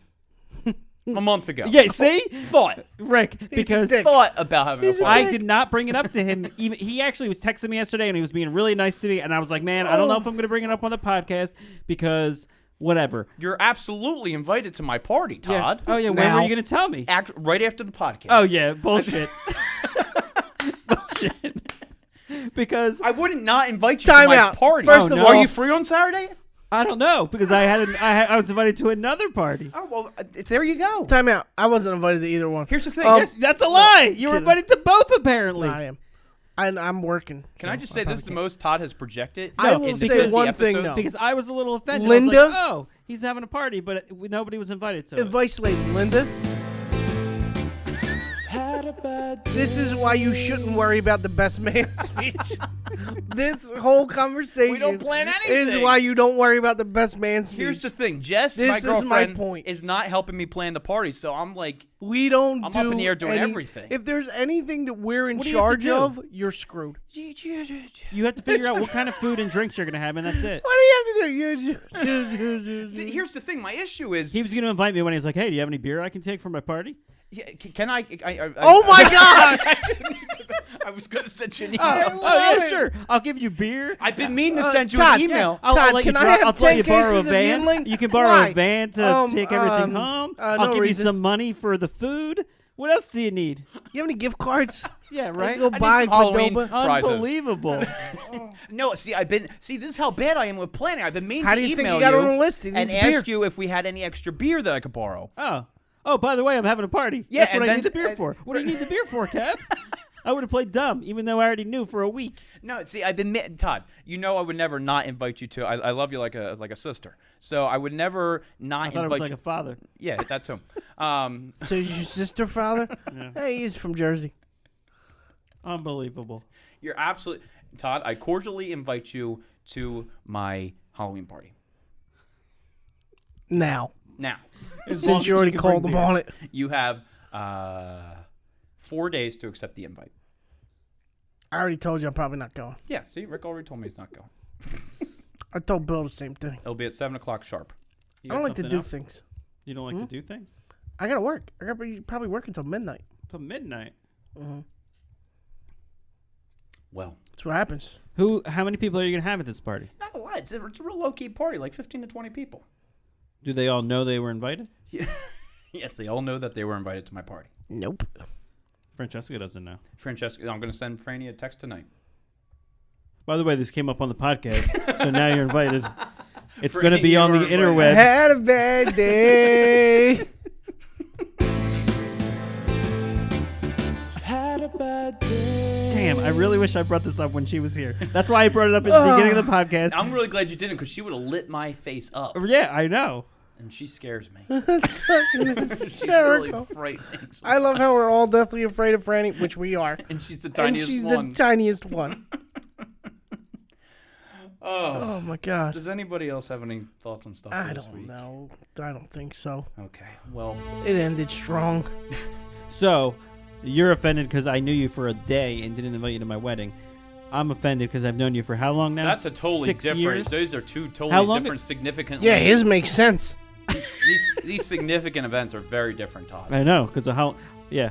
Speaker 6: a month ago.
Speaker 9: Yeah, see?
Speaker 6: Thought.
Speaker 9: Rick, because
Speaker 7: dick.
Speaker 6: Thought about having a
Speaker 7: He's a
Speaker 6: party.
Speaker 9: I did not bring it up to him. Even he actually was texting me yesterday, and he was being really nice to me. And I was like, "Man, I don't know if I'm going to bring it up on the podcast because whatever."
Speaker 6: You're absolutely invited to my party,
Speaker 9: Yeah.
Speaker 6: Todd.
Speaker 9: Oh yeah. When
Speaker 7: Now.
Speaker 9: were you going to tell me?
Speaker 6: Right after the podcast.
Speaker 9: Oh yeah. Bullshit. Bullshit. Because
Speaker 6: I wouldn't not invite you
Speaker 7: Time
Speaker 6: to my
Speaker 7: out.
Speaker 6: party.
Speaker 7: First
Speaker 9: of
Speaker 6: Are
Speaker 9: all-
Speaker 6: you free on Saturday?
Speaker 9: I don't know because I was invited to another party.
Speaker 6: Oh well, there you go.
Speaker 7: Time out. I wasn't invited to either one.
Speaker 6: Here's the thing.
Speaker 9: Yes, that's a lie. You were
Speaker 7: kidding.
Speaker 9: invited to both apparently.
Speaker 7: No, I am. I'm working.
Speaker 6: Can
Speaker 7: so
Speaker 6: I just say this is the most Todd has projected?
Speaker 7: I will
Speaker 6: in
Speaker 7: say
Speaker 6: 50
Speaker 7: one thing,
Speaker 6: episodes?
Speaker 7: though.
Speaker 9: Because I was a little offended.
Speaker 7: Linda?
Speaker 9: I was like, oh, he's having a party, but nobody was invited to it.
Speaker 7: Advice lady, Linda. This is why you shouldn't worry about the best man speech. This whole conversation
Speaker 6: We don't plan
Speaker 7: is
Speaker 6: anything.
Speaker 7: why you don't worry about the best man speech.
Speaker 6: Here's the thing, Jess,
Speaker 7: This
Speaker 6: my
Speaker 7: is my
Speaker 6: girlfriend,
Speaker 7: point.
Speaker 6: is not helping me plan the party, so I'm like,
Speaker 7: We don't
Speaker 6: I'm
Speaker 7: do
Speaker 6: up in the air doing
Speaker 7: any-
Speaker 6: everything.
Speaker 7: If there's anything that we're in
Speaker 9: What do you have to
Speaker 7: charge
Speaker 9: do?
Speaker 7: of, you're screwed.
Speaker 9: You have to figure out what kind of food and drinks you're going to have, and that's it.
Speaker 7: What do you have to do?
Speaker 6: Here's the thing, my issue is,
Speaker 9: He was going to invite me when he was like, hey, do you have any beer I can take for my party?
Speaker 6: Yeah, can I
Speaker 7: Oh my God!
Speaker 6: I was gonna send you an email.
Speaker 9: Oh yeah, sure. I'll give you beer.
Speaker 6: I've been meaning to send you
Speaker 7: Todd,
Speaker 6: an email.
Speaker 7: Todd,
Speaker 9: let you
Speaker 7: can I have
Speaker 9: I'll let
Speaker 7: 10
Speaker 9: you borrow a
Speaker 7: cases of
Speaker 9: van.
Speaker 7: Yingling?
Speaker 9: You can borrow
Speaker 7: Why?
Speaker 9: a van to take everything home. I'll
Speaker 7: no
Speaker 9: give
Speaker 7: reason.
Speaker 9: you some money for the food. What else do you need?
Speaker 7: You have any gift cards?
Speaker 9: Yeah,
Speaker 7: I
Speaker 9: right.
Speaker 7: can go
Speaker 6: need
Speaker 7: buy
Speaker 6: some Halloween
Speaker 7: Cordoba.
Speaker 6: prizes.
Speaker 9: Unbelievable.
Speaker 6: No, see, this is how bad I am with planning. I've been meaning
Speaker 7: How
Speaker 6: to
Speaker 7: do you think
Speaker 6: email
Speaker 7: you got on the list? He
Speaker 6: and
Speaker 7: needs beer.
Speaker 6: ask you if we had any extra beer that I could borrow.
Speaker 9: Oh, by the way, I'm having a party.
Speaker 6: Yeah,
Speaker 9: That's what
Speaker 6: and
Speaker 9: I
Speaker 6: then-
Speaker 9: need the beer for. What do you need the beer for, Kev? I would have played dumb, even though I already knew for a week.
Speaker 6: No, see, I've been Todd. You know, I would never not invite you to. I love you like a sister. So I would never not
Speaker 9: I thought
Speaker 6: invite
Speaker 9: it was like
Speaker 6: you.
Speaker 9: a father.
Speaker 6: Yeah, that too.
Speaker 7: So is your sister father?
Speaker 9: Yeah.
Speaker 7: Hey, he's from Jersey.
Speaker 9: Unbelievable.
Speaker 6: You're absolutely Todd. I cordially invite you to my Halloween party.
Speaker 7: Now,
Speaker 6: As long
Speaker 7: since
Speaker 6: as
Speaker 7: you already
Speaker 6: can
Speaker 7: called
Speaker 6: bring
Speaker 7: him
Speaker 6: beer.
Speaker 7: on it.
Speaker 6: You have 4 days to accept the invite.
Speaker 7: I already told you I'm probably not going.
Speaker 6: Yeah, see, Rick already told me he's not going.
Speaker 7: I told Bill the same thing.
Speaker 6: It'll be at 7:00 sharp.
Speaker 9: You
Speaker 7: I
Speaker 9: got
Speaker 7: don't like to
Speaker 9: something
Speaker 7: do
Speaker 9: else?
Speaker 7: things.
Speaker 9: You don't like to do things?
Speaker 7: I gotta work. I gotta probably work until midnight.
Speaker 9: Till midnight.
Speaker 6: Well,
Speaker 7: That's what happens.
Speaker 9: How many people are you going to have at this party?
Speaker 6: not a lot. It's a real low-key party, like 15 to 20 people.
Speaker 9: Do they all know they were invited?
Speaker 6: Yeah. Yes, they all know that they were invited to my party.
Speaker 7: Nope.
Speaker 9: Francesca doesn't know.
Speaker 6: Francesca, I'm going to send Franny a text tonight.
Speaker 9: By the way, this came up on the podcast, so now you're invited. It's
Speaker 6: For
Speaker 9: going to be
Speaker 6: you
Speaker 9: on the
Speaker 6: are invited.
Speaker 9: interwebs.
Speaker 7: Had a bad day.
Speaker 2: Had a bad day.
Speaker 9: Damn, I really wish I brought this up when she was here. That's why I brought it up at the beginning of the podcast.
Speaker 6: I'm really glad you didn't, because she would have lit my face up.
Speaker 9: Yeah, I know.
Speaker 6: And she scares me. She's
Speaker 7: hysterical.
Speaker 6: really frightening.
Speaker 7: I love how we're all deathly afraid of Franny, which we are.
Speaker 6: And she's the
Speaker 7: And
Speaker 6: tiniest
Speaker 7: she's
Speaker 6: one.
Speaker 7: the tiniest one.
Speaker 6: Oh.
Speaker 7: Oh my God.
Speaker 6: Does anybody else have any thoughts on stuff
Speaker 7: I
Speaker 6: this
Speaker 7: don't
Speaker 6: week?
Speaker 7: know. I don't think so.
Speaker 6: Okay. Well,
Speaker 7: It ended strong.
Speaker 9: So, you're offended because I knew you for a day and didn't invite you to my wedding. I'm offended because I've known you for how long now?
Speaker 6: that's a totally
Speaker 9: 6
Speaker 6: different.
Speaker 9: years?
Speaker 6: Those are two
Speaker 9: How
Speaker 6: totally
Speaker 9: long
Speaker 6: different, significant.
Speaker 7: Yeah, his makes sense.
Speaker 6: These significant events are very different, Todd.
Speaker 9: I know, because of how... Yeah.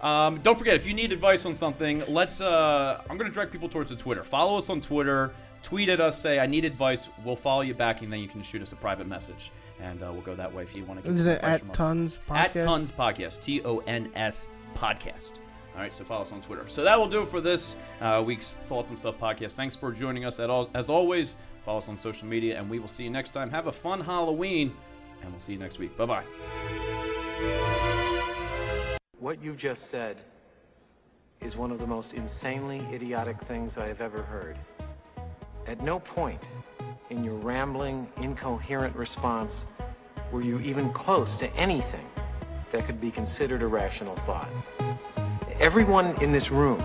Speaker 6: Don't forget, if you need advice on something, let's. I'm gonna direct people towards the Twitter. Follow us on Twitter. Tweet at us. Say I need advice. We'll follow you back, and then you can shoot us a private message, and we'll go that way if you want to get
Speaker 7: Isn't
Speaker 6: some
Speaker 7: it
Speaker 6: advice
Speaker 7: at
Speaker 6: from us.
Speaker 7: Tons Podcast?
Speaker 6: At Tons Podcast. TONS Podcast. All right, so follow us on Twitter. So that will do it for this week's Thoughts and Stuff podcast. Thanks for joining us. As always, follow us on social media, and we will see you next time. Have a fun Halloween, and we'll see you next week. Bye-bye.
Speaker 10: What you just said is one of the most insanely idiotic things I have ever heard. At no point in your rambling, incoherent response were you even close to anything that could be considered a rational thought. Everyone in this room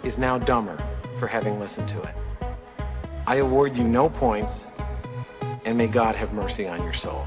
Speaker 10: is now dumber for having listened to it. I award you no points, and may God have mercy on your soul.